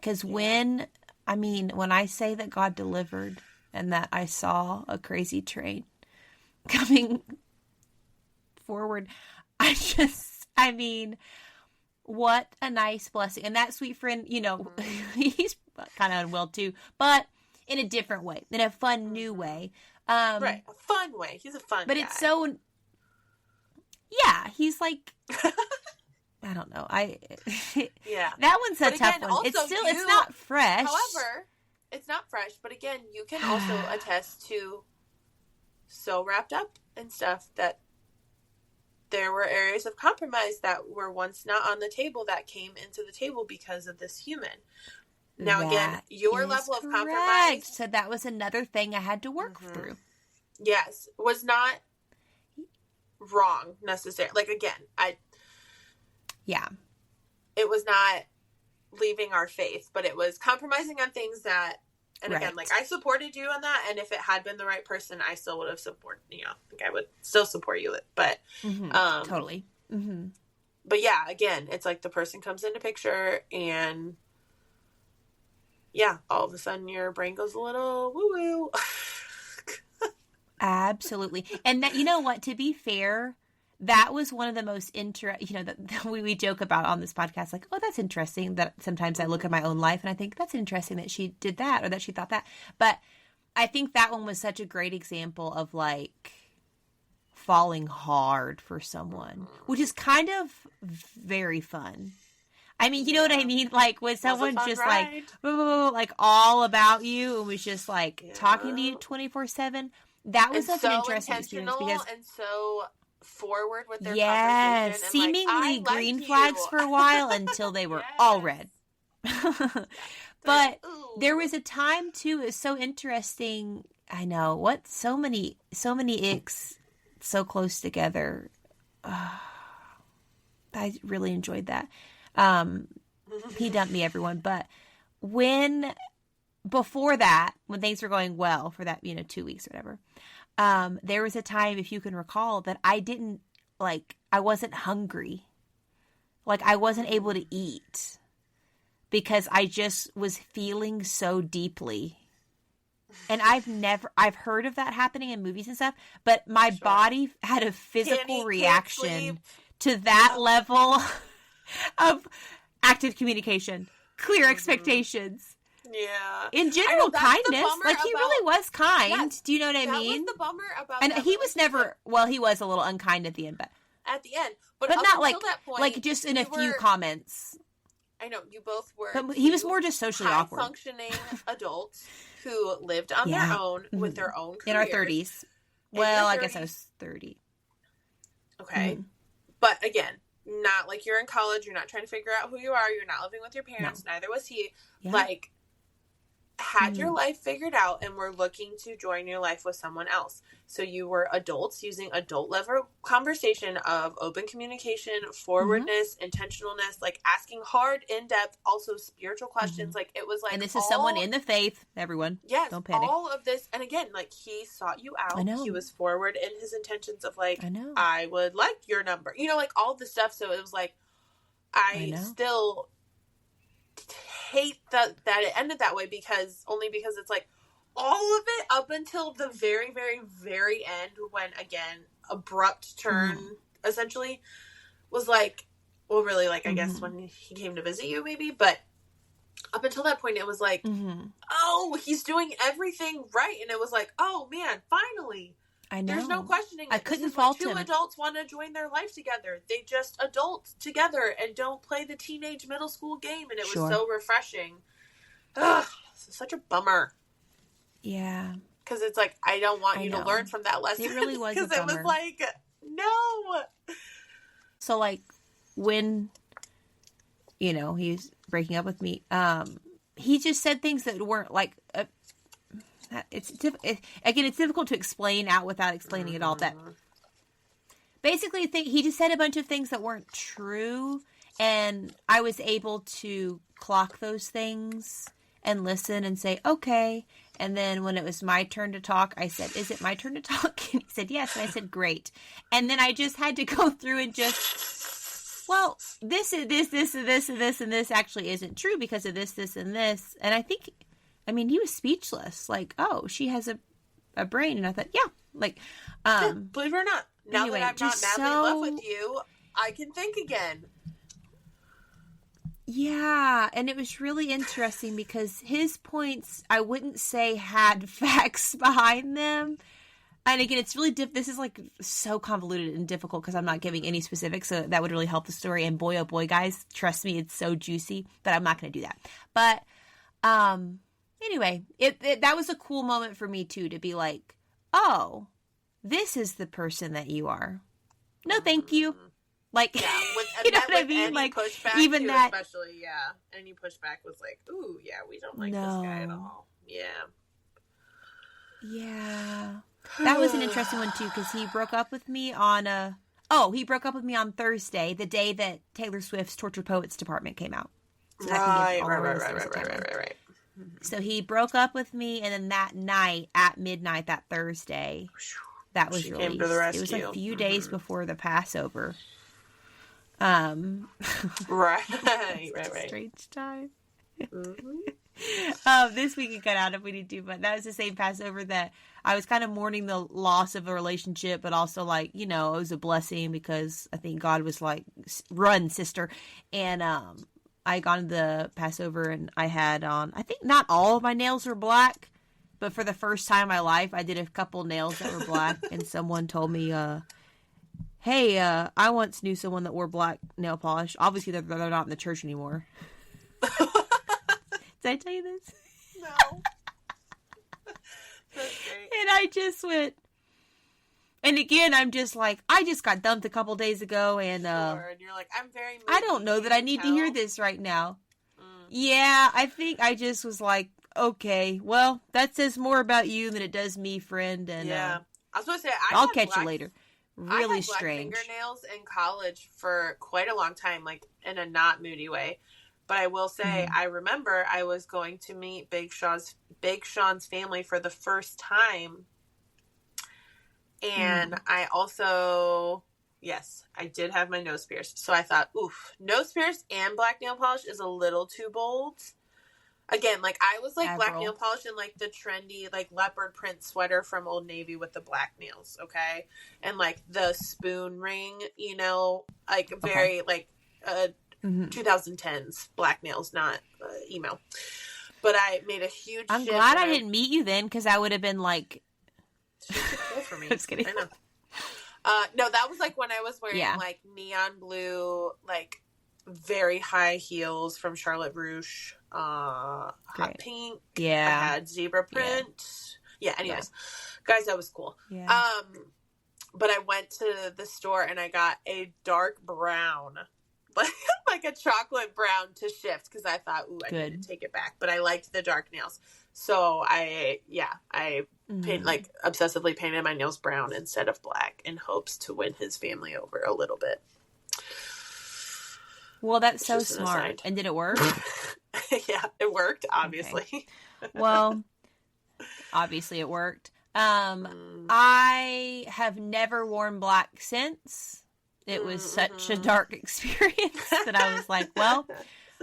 S1: Because when I say that God delivered and that I saw a crazy train coming forward, what a nice blessing. And that sweet friend, he's kind of unwell too, but in a different way, in a fun new way.
S2: Right, a fun way. He's a fun guy.
S1: But it's so, he's like, I don't know. That one's a tough one. It's not fresh.
S2: However, it's not fresh, but again, you can also attest to so wrapped up in stuff that there were areas of compromise that were once not on the table that came into the table because of this human. Now, again, your level of compromise.
S1: So that was another thing I had to work through.
S2: Yes. Was not wrong necessarily. Like, again, it was not leaving our faith, but it was compromising on things that, and again, like, I supported you on that, and if it had been the right person, I still would have supported, I would still support you, but,
S1: totally.
S2: But yeah, again, it's like the person comes into picture, and all of a sudden your brain goes a little woo-woo.
S1: Absolutely. And that, you know what, to be fair, that was one of the most that we joke about on this podcast, like, oh, that's interesting that sometimes I look at my own life and I think that's interesting that she did that or that she thought that. But I think that one was such a great example of like falling hard for someone, which is kind of very fun. I mean, you know what I mean? Like when someone's just ride. like all about you and was just like talking to you 24/7. That was such an interesting experience because
S2: and so forward with their
S1: conversation.
S2: And
S1: seemingly green flags for a while until they were all red. But there was a time too. It was so interesting. I know what so many icks so close together. I really enjoyed that. He dumped me, everyone. But before that, when things were going well for that, 2 weeks or whatever, there was a time, if you can recall, that I wasn't hungry. Like I wasn't able to eat because I just was feeling so deeply. And I've heard of that happening in movies and stuff, but my body had a physical reaction to that level of active communication, clear expectations.
S2: Yeah.
S1: In general, kindness. Like he really was kind. Yes, do you know what I mean?
S2: That was the bummer about
S1: and he was never, he was a little unkind at the end, but
S2: at the end. But
S1: not like,
S2: that point,
S1: like just in a few comments.
S2: I know, you both were.
S1: But he was more just socially awkward.
S2: High-functioning adults who lived on their own with their own careers.
S1: In our 30s. Well, I guess I was 30.
S2: Okay. Mm-hmm. But again, not like you're in college. You're not trying to figure out who you are. You're not living with your parents. No. Neither was he. Yeah. Like, had your life figured out and were looking to join your life with someone else. So you were adults using adult level conversation of open communication, forwardness, intentionalness, like asking hard, in-depth, also spiritual questions. Like it was like,
S1: and this is someone in the faith, everyone.
S2: Yes.
S1: Don't panic.
S2: All of this. And again, like he sought you out.
S1: I know.
S2: He was forward in his intentions of like,
S1: I know.
S2: I would like your number, like all this stuff. So it was like, I still hate that it ended that way because it's like all of it up until the very, very, very end when again abrupt turn essentially was like, well, really like I guess when he came to visit you maybe, but up until that point it was like, oh, he's doing everything right, and it was like, oh man, finally.
S1: I know.
S2: There's no questioning.
S1: I couldn't fault him.
S2: Two adults want to join their life together. They just adult together and don't play the teenage middle school game. And it was so refreshing. Ugh, it's such a bummer.
S1: Yeah.
S2: Because it's like, I don't want you to learn from that lesson.
S1: It really was a bummer.
S2: Because it was like, no. So
S1: like when, he's breaking up with me, he just said things that weren't like... it's difficult to explain out without explaining it all. That basically he just said a bunch of things that weren't true, and I was able to clock those things and listen and say okay. And then when it was my turn to talk, I said, "Is it my turn to talk?" And he said, "Yes." And I said, "Great." And then I just had to go through and just, well, this is this and this and this and this actually isn't true because of this, and this. And I think. I mean, he was speechless. Like, oh, she has a brain. And I thought, yeah. Like,
S2: believe it or not, now that I'm not madly in love with you, I can think again.
S1: Yeah. And it was really interesting because his points, I wouldn't say had facts behind them. And again, it's really, this is like so convoluted and difficult because I'm not giving any specifics. So that would really help the story. And boy, oh boy, guys, trust me, it's so juicy. But I'm not going to do that. But, anyway, that was a cool moment for me, too, to be like, oh, this is the person that you are. No, thank you. Like,
S2: yeah,
S1: you know what I mean? Like, even
S2: too,
S1: that.
S2: Especially, yeah. Any pushback was like, ooh, yeah, we don't like this guy at all. Yeah.
S1: Yeah. That was an interesting one, too, because he broke up with me on Thursday, the day that Taylor Swift's Tortured Poets Department came out. So
S2: Right.
S1: So he broke up with me, and then that night, at midnight, that Thursday, that was released.
S2: Came to the rescue.
S1: It was a few days before the Passover.
S2: Right.
S1: Strange time. This we can cut out if we need to, but that was the same Passover that I was kind of mourning the loss of a relationship, but also like, it was a blessing because I think God was like, run, sister. And I gone to the Passover and I had on, I think not all of my nails were black, but for the first time in my life, I did a couple nails that were black. And someone told me, hey, I once knew someone that wore black nail polish. Obviously, they're not in the church anymore. Did I tell you this?
S2: No. That's great.
S1: And I just went, and again, I'm just like, I just got dumped a couple days ago, and
S2: and you're like, I'm very.
S1: I don't know that I need to hear this right now. Yeah, I think I just was like, okay, well, that says more about you than it does me, friend. And
S2: yeah, I was going to say,
S1: I'll catch you later. Really
S2: I had
S1: strange.
S2: Black fingernails in college for quite a long time, like in a not moody way. But I will say, I remember I was going to meet Big Sean's family for the first time. And I also, yes, I did have my nose pierced. So I thought, oof, nose pierced and black nail polish is a little too bold. Again, like I was like black nail polish and like the trendy like leopard print sweater from Old Navy with the black nails, okay? And like the spoon ring, like very like 2010s black nails, not emo. But I made a huge
S1: I'm glad I didn't meet you then, because I would have been like,
S2: she's too cool for me.
S1: I'm just kidding.
S2: I know. No, that was like when I was wearing like neon blue, like very high heels from Charlotte Russe, hot pink.
S1: Yeah.
S2: I had zebra print. Yeah, anyways. Guys, that was cool.
S1: Yeah.
S2: But I went to the store and I got a dark brown, like a chocolate brown to shift, because I thought, ooh, I need to take it back. But I liked the dark nails. So I like obsessively painted my nails brown instead of black in hopes to win his family over a little bit.
S1: Well, that's so smart. And did it work?
S2: Yeah, it worked, obviously.
S1: Okay. Well, obviously it worked. I have never worn black since. It was such a dark experience that I was like, well,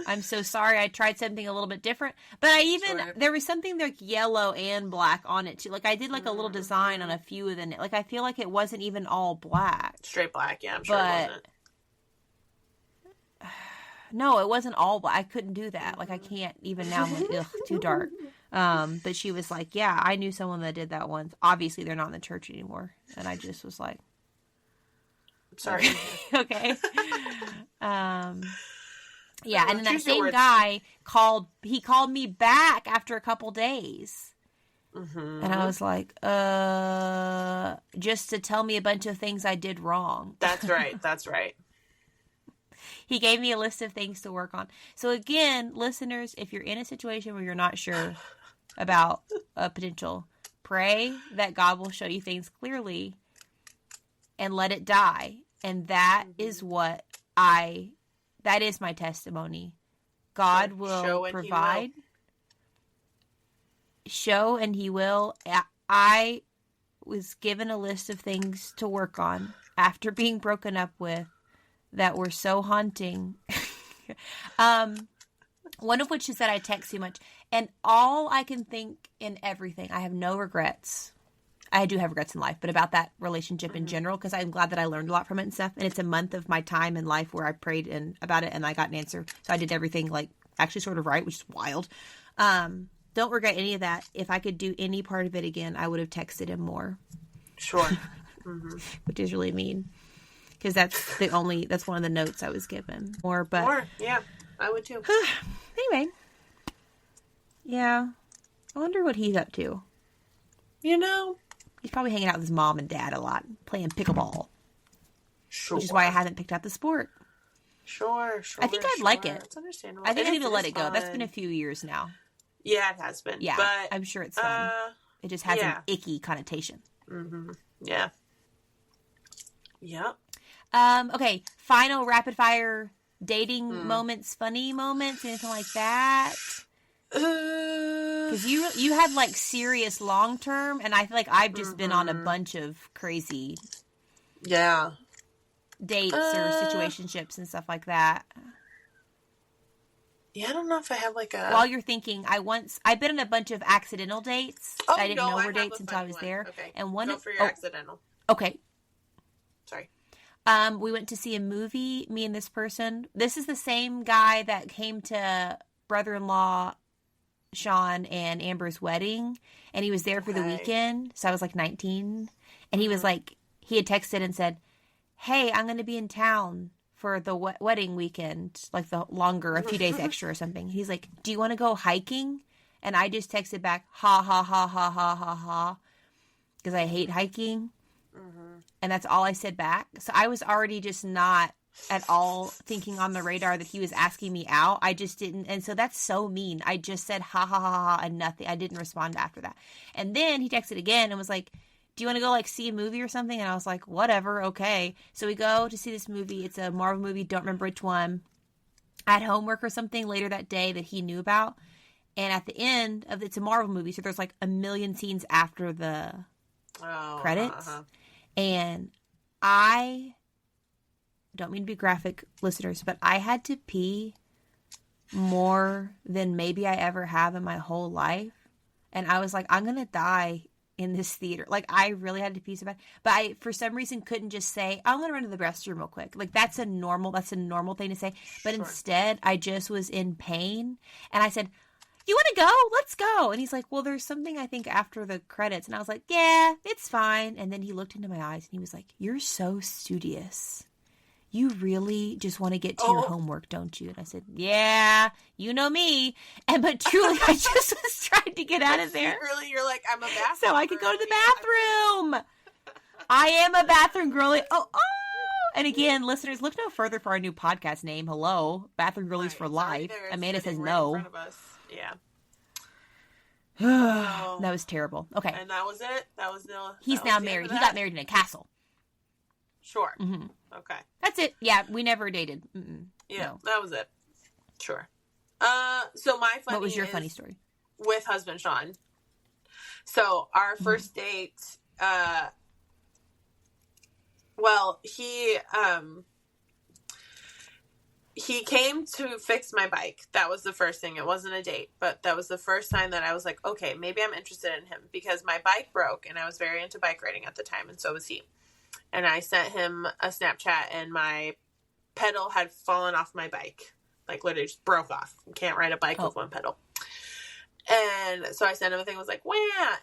S1: I'm so sorry. I tried something a little bit different. But there was something like yellow and black on it too. Like I did like a little design on a few of them. Like I feel like it wasn't even all black.
S2: Straight black, yeah, I'm sure it wasn't.
S1: No, it wasn't all black. I couldn't do that. Like I can't even now. I'm like, ugh, too dark. But she was like, yeah, I knew someone that did that once. Obviously, they're not in the church anymore. And I just was like,
S2: sorry.
S1: Okay. Yeah, and then that same guy called me back after a couple days. And I was like, just to tell me a bunch of things I did wrong.
S2: That's right. That's right.
S1: He gave me a list of things to work on. So again, listeners, if you're in a situation where you're not sure about a potential, pray that God will show you things clearly and let it die. And that is that is my testimony. God will provide. Show and he will. I was given a list of things to work on after being broken up with that were so haunting. One of which is that I text too much. And all I can think in everything, I have no regrets. I do have regrets in life, but about that relationship in general, because I'm glad that I learned a lot from it and stuff. And it's a month of my time in life where I prayed about it and I got an answer. So I did everything like actually sort of right, which is wild. Don't regret any of that. If I could do any part of it again, I would have texted him more.
S2: Sure.
S1: Which is really mean. Because that's one of the notes I was given. More,
S2: yeah, I would too.
S1: Anyway. Yeah. I wonder what he's up to. He's probably hanging out with his mom and dad a lot, playing pickleball.
S2: Sure.
S1: Which is why I haven't picked up the sport.
S2: Sure.
S1: I think I'd like it.
S2: It's understandable.
S1: I think I need to let it go. That's been a few years now.
S2: Yeah, it has been.
S1: Yeah,
S2: but,
S1: I'm sure it's fun. It just has an icky connotation.
S2: Yeah. Yep.
S1: Okay, final rapid fire dating moments, funny moments, anything like that? Because you had like serious long term, and I feel like I've just been on a bunch of crazy dates or situationships and stuff like that.
S2: Yeah, I don't know if I have like a...
S1: While you're thinking, I've been on a bunch of accidental dates.
S2: Oh,
S1: I didn't
S2: no,
S1: know
S2: I
S1: were
S2: have
S1: dates
S2: a
S1: until I
S2: funny
S1: was
S2: one.
S1: there.
S2: Okay,
S1: And one
S2: go for your accidental.
S1: Okay.
S2: Sorry.
S1: We went to see a movie, me and this person. This is the same guy that came to brother-in-law Shawn and Amber's wedding, and he was there for the weekend. So I was like 19, and he was like, he had texted and said, "Hey, I'm going to be in town for the wedding weekend, like the longer, a few days extra or something." He's like, "Do you want to go hiking?" And I just texted back, "Ha ha ha ha ha ha ha," because I hate hiking. And that's all I said back. So I was already just not at all thinking on the radar that he was asking me out. I just didn't. And so that's so mean. I just said ha ha ha ha and nothing. I didn't respond after that. And then he texted again and was like, "Do you want to go like see a movie or something?" And I was like, "Whatever. Okay." So we go to see this movie. It's a Marvel movie. Don't remember which one. I had homework or something later that day that he knew about. And at the end of it's a Marvel movie. So there's like a million scenes after the credits. And I don't mean to be graphic, listeners, but I had to pee more than maybe I ever have in my whole life. And I was like, I'm going to die in this theater. Like, I really had to pee so bad. But I, for some reason, couldn't just say, "I'm going to run to the restroom real quick." Like, that's a normal thing to say. But instead, I just was in pain. And I said, "You want to go? Let's go." And he's like, "Well, there's something I think after the credits." And I was like, "Yeah, it's fine." And then he looked into my eyes and he was like, "You're so studious. You really just want to get to your homework, don't you?" And I said, "Yeah, you know me." But truly, I just was trying to get out of there.
S2: Really, you're like, "I'm a bathroom
S1: so I could go to the bathroom." I am a bathroom girly. Oh. And again, listeners, look no further for our new podcast name. Hello, Bathroom Girlies for Life. Amanda says no.
S2: In front of us. Yeah.
S1: That was terrible. Okay.
S2: And that was it? That was the...
S1: He's now married. He got married in a castle.
S2: Sure.
S1: Mm-hmm.
S2: Okay.
S1: That's it. Yeah, we never dated. Mm-mm.
S2: Yeah,
S1: no.
S2: That was it. Sure. So my funny...
S1: What was your funny story?
S2: With Husband Shawn. So our first date... Well, he came to fix my bike. That was the first thing. It wasn't a date, but that was the first time that I was like, okay, maybe I'm interested in him, because my bike broke and I was very into bike riding at the time, and so was he. And I sent him a Snapchat and my pedal had fallen off my bike. Like, literally just broke off. You can't ride a bike with one pedal. And so I sent him a thing, was like, "Wah!"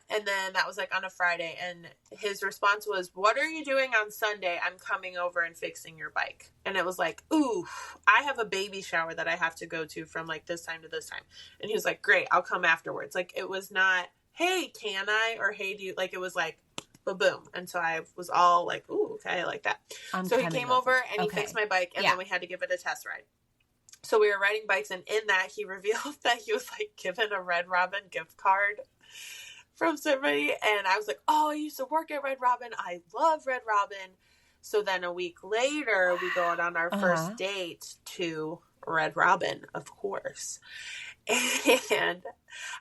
S2: And then that was like on a Friday. And his response was, "What are you doing on Sunday? I'm coming over and fixing your bike." And it was like, "Ooh, I have a baby shower that I have to go to from like this time to this time." And he was like, "Great, I'll come afterwards." Like, it was not, "Hey, can I?" or "Hey, do you?" Like, it was like, boom. And so I was all like, "Ooh, okay, I like that." So he came over and he fixed my bike, and then we had to give it a test ride. So we were riding bikes, and in that, he revealed that he was, like, given a Red Robin gift card from somebody. And I was like, "Oh, I used to work at Red Robin. I love Red Robin." So then a week later, we go out on our first date to Red Robin, of course. And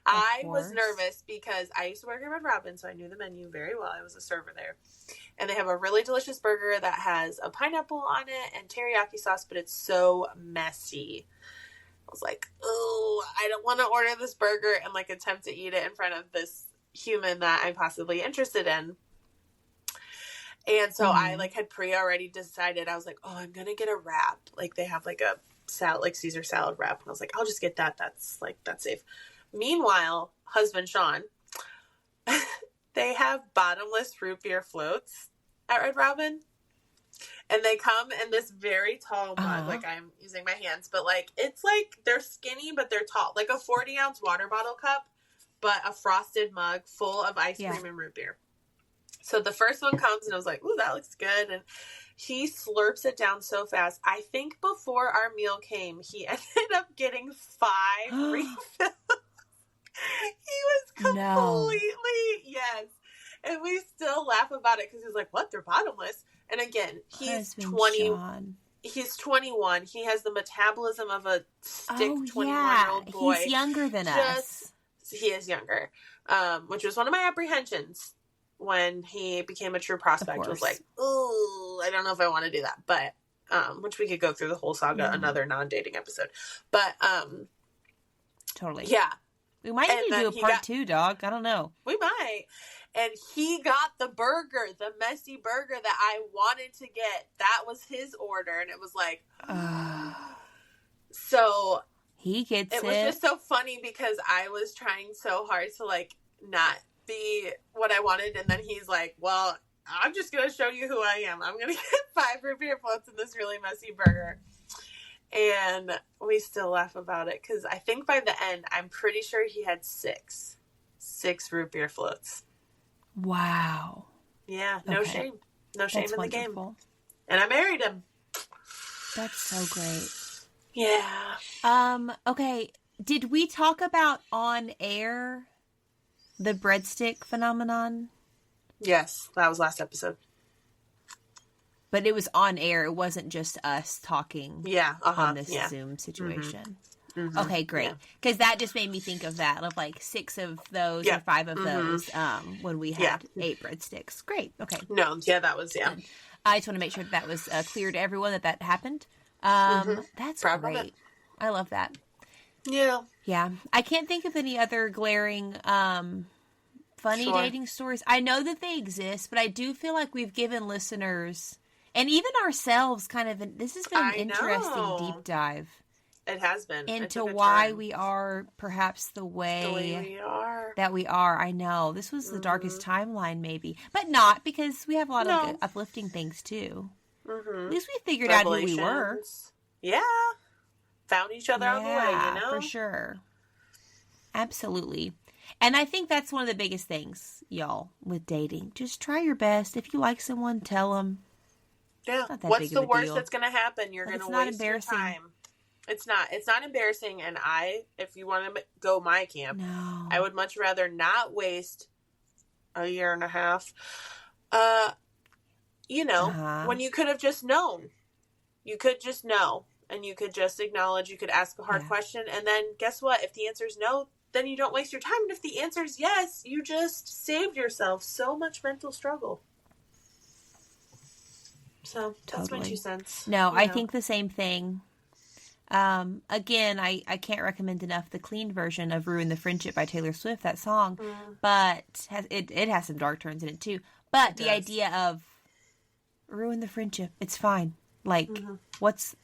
S2: I was nervous because I used to work at Red Robin, so I knew the menu very well. I was a server there. And they have a really delicious burger that has a pineapple on it and teriyaki sauce, but it's so messy. I was like, "Oh, I don't want to order this burger and like attempt to eat it in front of this human that I'm possibly interested in." And so I like had already decided. I was like, "Oh, I'm going to get a wrap." Like, they have like a salad, like Caesar salad wrap. And I was like, "I'll just get that. That's safe." Meanwhile, Husband Shawn, they have bottomless root beer floats at Red Robin. And they come in this very tall mug. Like, I'm using my hands, but like, it's like, they're skinny, but they're tall. Like a 40-ounce water bottle cup, but a frosted mug full of ice cream and root beer. So the first one comes, and I was like, "Ooh, that looks good." And he slurps it down so fast. I think before our meal came, he ended up getting 5 refills. He was completely, yes. And we still laugh about it because he's like, "What? They're bottomless." And again, he's 20. Shawn. He's 21. He has the metabolism of a 21-year-old boy.
S1: He's younger than us.
S2: He is younger, which was one of my apprehensions when he became a true prospect. Was like, "Ooh, I don't know if I want to do that." But which we could go through the whole saga, another non-dating episode. But
S1: Totally.
S2: Yeah.
S1: We might need to do a part 2, dog. I don't know.
S2: We might. And he got the burger, the messy burger that I wanted to get. That was his order. And it was like, so
S1: he gets it.
S2: It was just so funny because I was trying so hard to like not be what I wanted. And then he's like, well, I'm just going to show you who I am. I'm going to get 5 root beer floats in this really messy burger. And we still laugh about it because I think by the end, I'm pretty sure he had 6 root beer floats.
S1: Wow.
S2: Yeah, no shame. No shame
S1: That's
S2: in
S1: wonderful.
S2: the game. And I married him.
S1: That's so great.
S2: Yeah.
S1: Okay. Did we talk about on air the breadstick phenomenon?
S2: Yes, that was last episode.
S1: But it was on air. It wasn't just us talking on this Zoom situation. Mm-hmm. Okay, great. Because that just made me think of that, of like 6 of those or 5 of those when we had 8 breadsticks. Great. Okay.
S2: No, that was,
S1: I just want to make sure that was clear to everyone that happened. That's
S2: Proud
S1: great.
S2: of it.
S1: I love that.
S2: Yeah.
S1: Yeah. I can't think of any other glaring funny dating stories. I know that they exist, but I do feel like we've given listeners and even ourselves this has been an interesting deep dive.
S2: It has been.
S1: Into why we are perhaps the way
S2: we are.
S1: That we are. I know. This was the darkest timeline maybe. But not, because we have a lot of good, uplifting things too. At least we figured out who we were.
S2: Yeah. Found each other on the way, you know?
S1: For sure. Absolutely. And I think that's one of the biggest things, y'all, with dating. Just try your best. If you like someone, tell them.
S2: Yeah. What's the worst that's going to happen? You're going to waste your time. It's not embarrassing. And if you want to go my camp, I would much rather not waste a year and a half, when you could have just known. You could just know, and you could just acknowledge, you could ask a hard question. And then guess what? If the answer is no, then you don't waste your time. And if the answer is yes, you just saved yourself so much mental struggle. So that's my 2 cents.
S1: No, I think the same thing. Again, I can't recommend enough the clean version of Ruin the Friendship by Taylor Swift, that song, but it has some dark turns in it too. But the idea of ruin the friendship, it's fine. Like,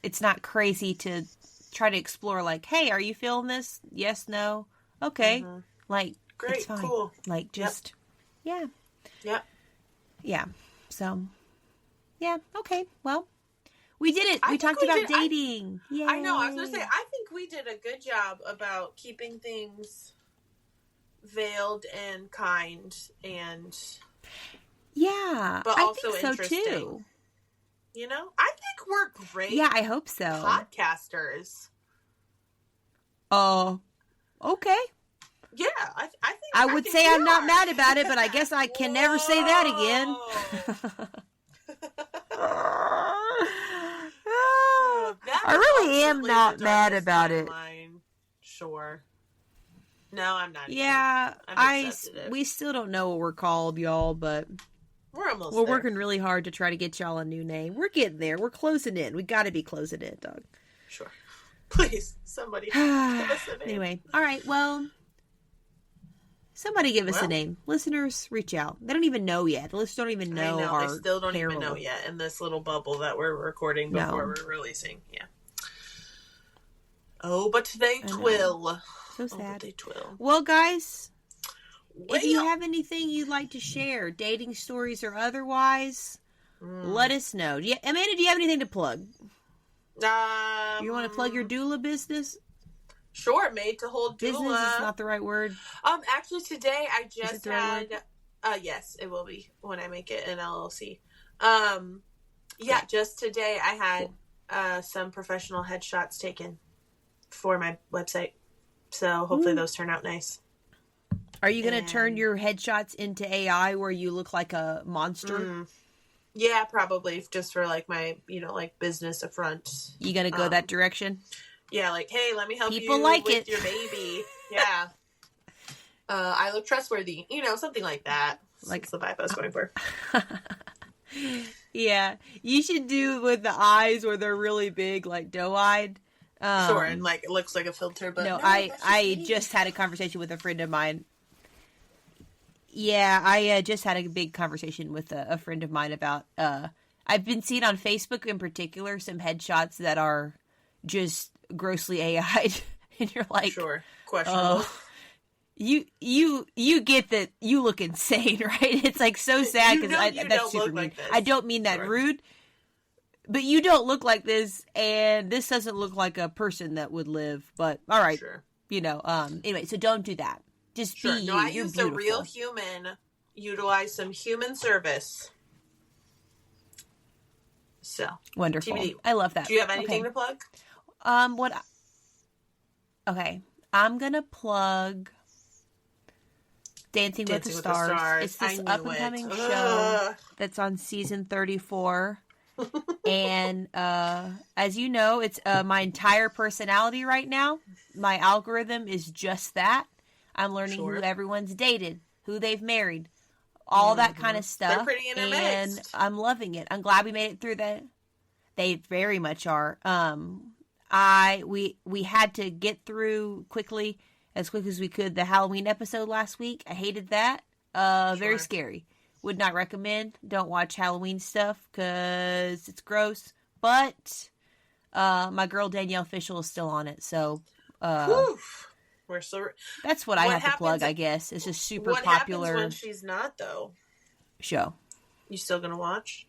S1: it's not crazy to try to explore, like, hey, are you feeling this? Yes, no. Okay. Like,
S2: great,
S1: it's fine.
S2: Cool.
S1: Like, just, Yeah. So, okay. Well, we did it. We talked about dating.
S2: I know. I was going to say, I think we did a good job about keeping things veiled and kind and...
S1: Yeah.
S2: But also
S1: I think
S2: interesting.
S1: So too.
S2: You know? I think we're great.
S1: Yeah, I hope so.
S2: Podcasters.
S1: Okay.
S2: Yeah, I think...
S1: I would say I'm not mad about it, but I guess I can never say that again. I really am not mad about it.
S2: Sure. No, I'm not.
S1: Yeah, we still don't know what we're called, y'all, but
S2: we're
S1: working really hard to try to get y'all a new name. We're getting there. We're closing in. We got to be closing in, dog.
S2: Sure. Please, somebody give us a name.
S1: Anyway, all right. Well, somebody give us a name. Listeners, reach out. They don't even know yet. The listeners don't even know.
S2: They still don't even know yet in this little bubble that we're recording before we're releasing. Yeah. Oh, but they twill.
S1: So sad.
S2: But they twill.
S1: Well, guys, if you have anything you'd like to share, dating stories or otherwise, let us know. Amanda, do you have anything to plug? You want to plug your doula business?
S2: Sure, made to hold doula.
S1: Business is not the right word.
S2: Actually, today I just had. Yes, it will be when I make it an LLC. Just today I had some professional headshots taken for my website, so hopefully those turn out nice.
S1: Are you going to turn your headshots into AI where you look like a monster?
S2: Yeah, probably, just for like my business affront.
S1: You going to go that direction?
S2: Yeah, like, hey, let me help
S1: People
S2: you
S1: like
S2: with your baby. Yeah. I look trustworthy. Something like that. That's the vibe I was going for.
S1: Yeah. You should do with the eyes where they're really big, like doe-eyed.
S2: Sure, and like it looks like a filter, but
S1: no, I just had a conversation with a friend of mine. Yeah, I just had a big conversation with a friend of mine about. I've been seeing on Facebook in particular some headshots that are just grossly AI'd, and you're like,
S2: sure, questionable.
S1: You get that you look insane, right? It's like so sad because that's super mean. Like I don't mean that rude. But you don't look like this, and this doesn't look like a person that would live. But all right,
S2: sure.
S1: Anyway, so don't do that. Just be you.
S2: No, I
S1: You're
S2: used
S1: beautiful.
S2: a real human. Utilize some human service. So
S1: wonderful.
S2: TBD.
S1: I love that.
S2: Do you have anything to plug?
S1: Okay, I'm gonna plug Dancing with the Stars. It's this up and coming show that's on season 34. And as you know, it's my entire personality right now. My algorithm is just that. I'm learning who everyone's dated, who they've married, all that kind of stuff.
S2: They're pretty intermixed.
S1: And I'm loving it. I'm glad we made it through that. They very much are. We had to get through as quick as we could, the Halloween episode last week. I hated that. Very scary. Would not recommend. Don't watch Halloween stuff because it's gross. But my girl Danielle Fishel is still on it, so
S2: we're so.
S1: That's what I have to plug. I guess it's just super popular.
S2: What happens when she's not though?
S1: Show.
S2: You still gonna watch?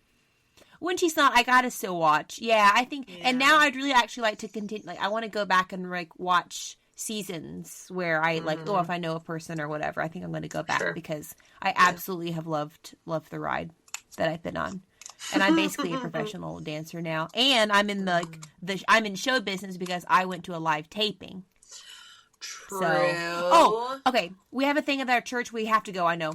S1: When she's not, I gotta still watch. Yeah, I think. Yeah. And now I'd really actually like to continue. Like, I want to go back and like watch seasons where I like, if I know a person or whatever, I think I'm going to go back because I absolutely have loved the ride that I've been on. And I'm basically a professional dancer now. And I'm in I'm in show business because I went to a live taping.
S2: True.
S1: So, okay. We have a thing at our church. We have to go. I know.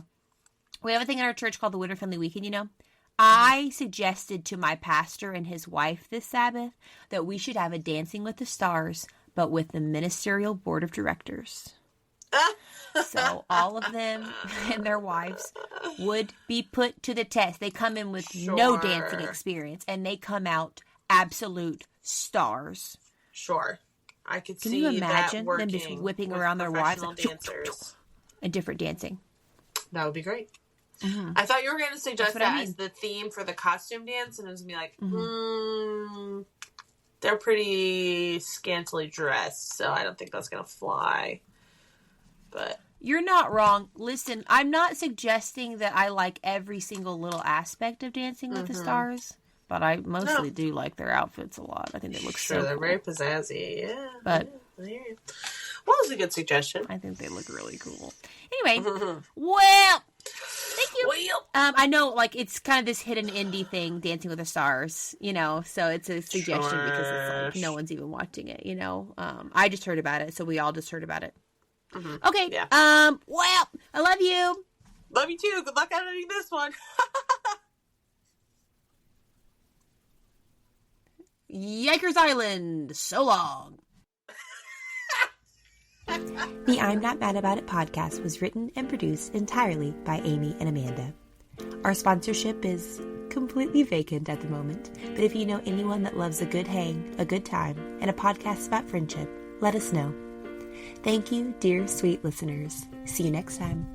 S1: We have a thing in our church called the Winter Friendly Weekend, I suggested to my pastor and his wife this Sabbath that we should have a Dancing with the Stars, but with the ministerial board of directors. So all of them and their wives would be put to the test. They come in with no dancing experience, and they come out absolute stars.
S2: Sure. I could see
S1: that. Can you imagine
S2: them
S1: just whipping around their wives
S2: dancers
S1: and different dancing?
S2: That would be great. Mm-hmm. I thought you were going to suggest that as the theme for the costume dance, and it was going to be like, they're pretty scantily dressed, so I don't think that's going to fly. But
S1: you're not wrong. Listen, I'm not suggesting that I like every single little aspect of Dancing with the Stars, but I mostly do like their outfits a lot. I think they look so
S2: they're
S1: cool.
S2: very pizzazzy. Yeah.
S1: But
S2: I hear you. Well, it's a good suggestion.
S1: I think they look really cool. Anyway, well, thank you. I know, like, it's kind of this hidden indie thing, Dancing with the Stars, so it's a suggestion because it's like no one's even watching it, I just heard about it, so we all just heard about it. Okay. Yeah. Well, I love you.
S2: Love you too. Good luck editing this one.
S1: Yikers Island. So long. The I'm Not Mad About It podcast was written and produced entirely by Amy and Amanda. Our sponsorship is completely vacant at the moment, but if you know anyone that loves a good hang, a good time, and a podcast about friendship, let us know. Thank you, dear sweet listeners. See you next time.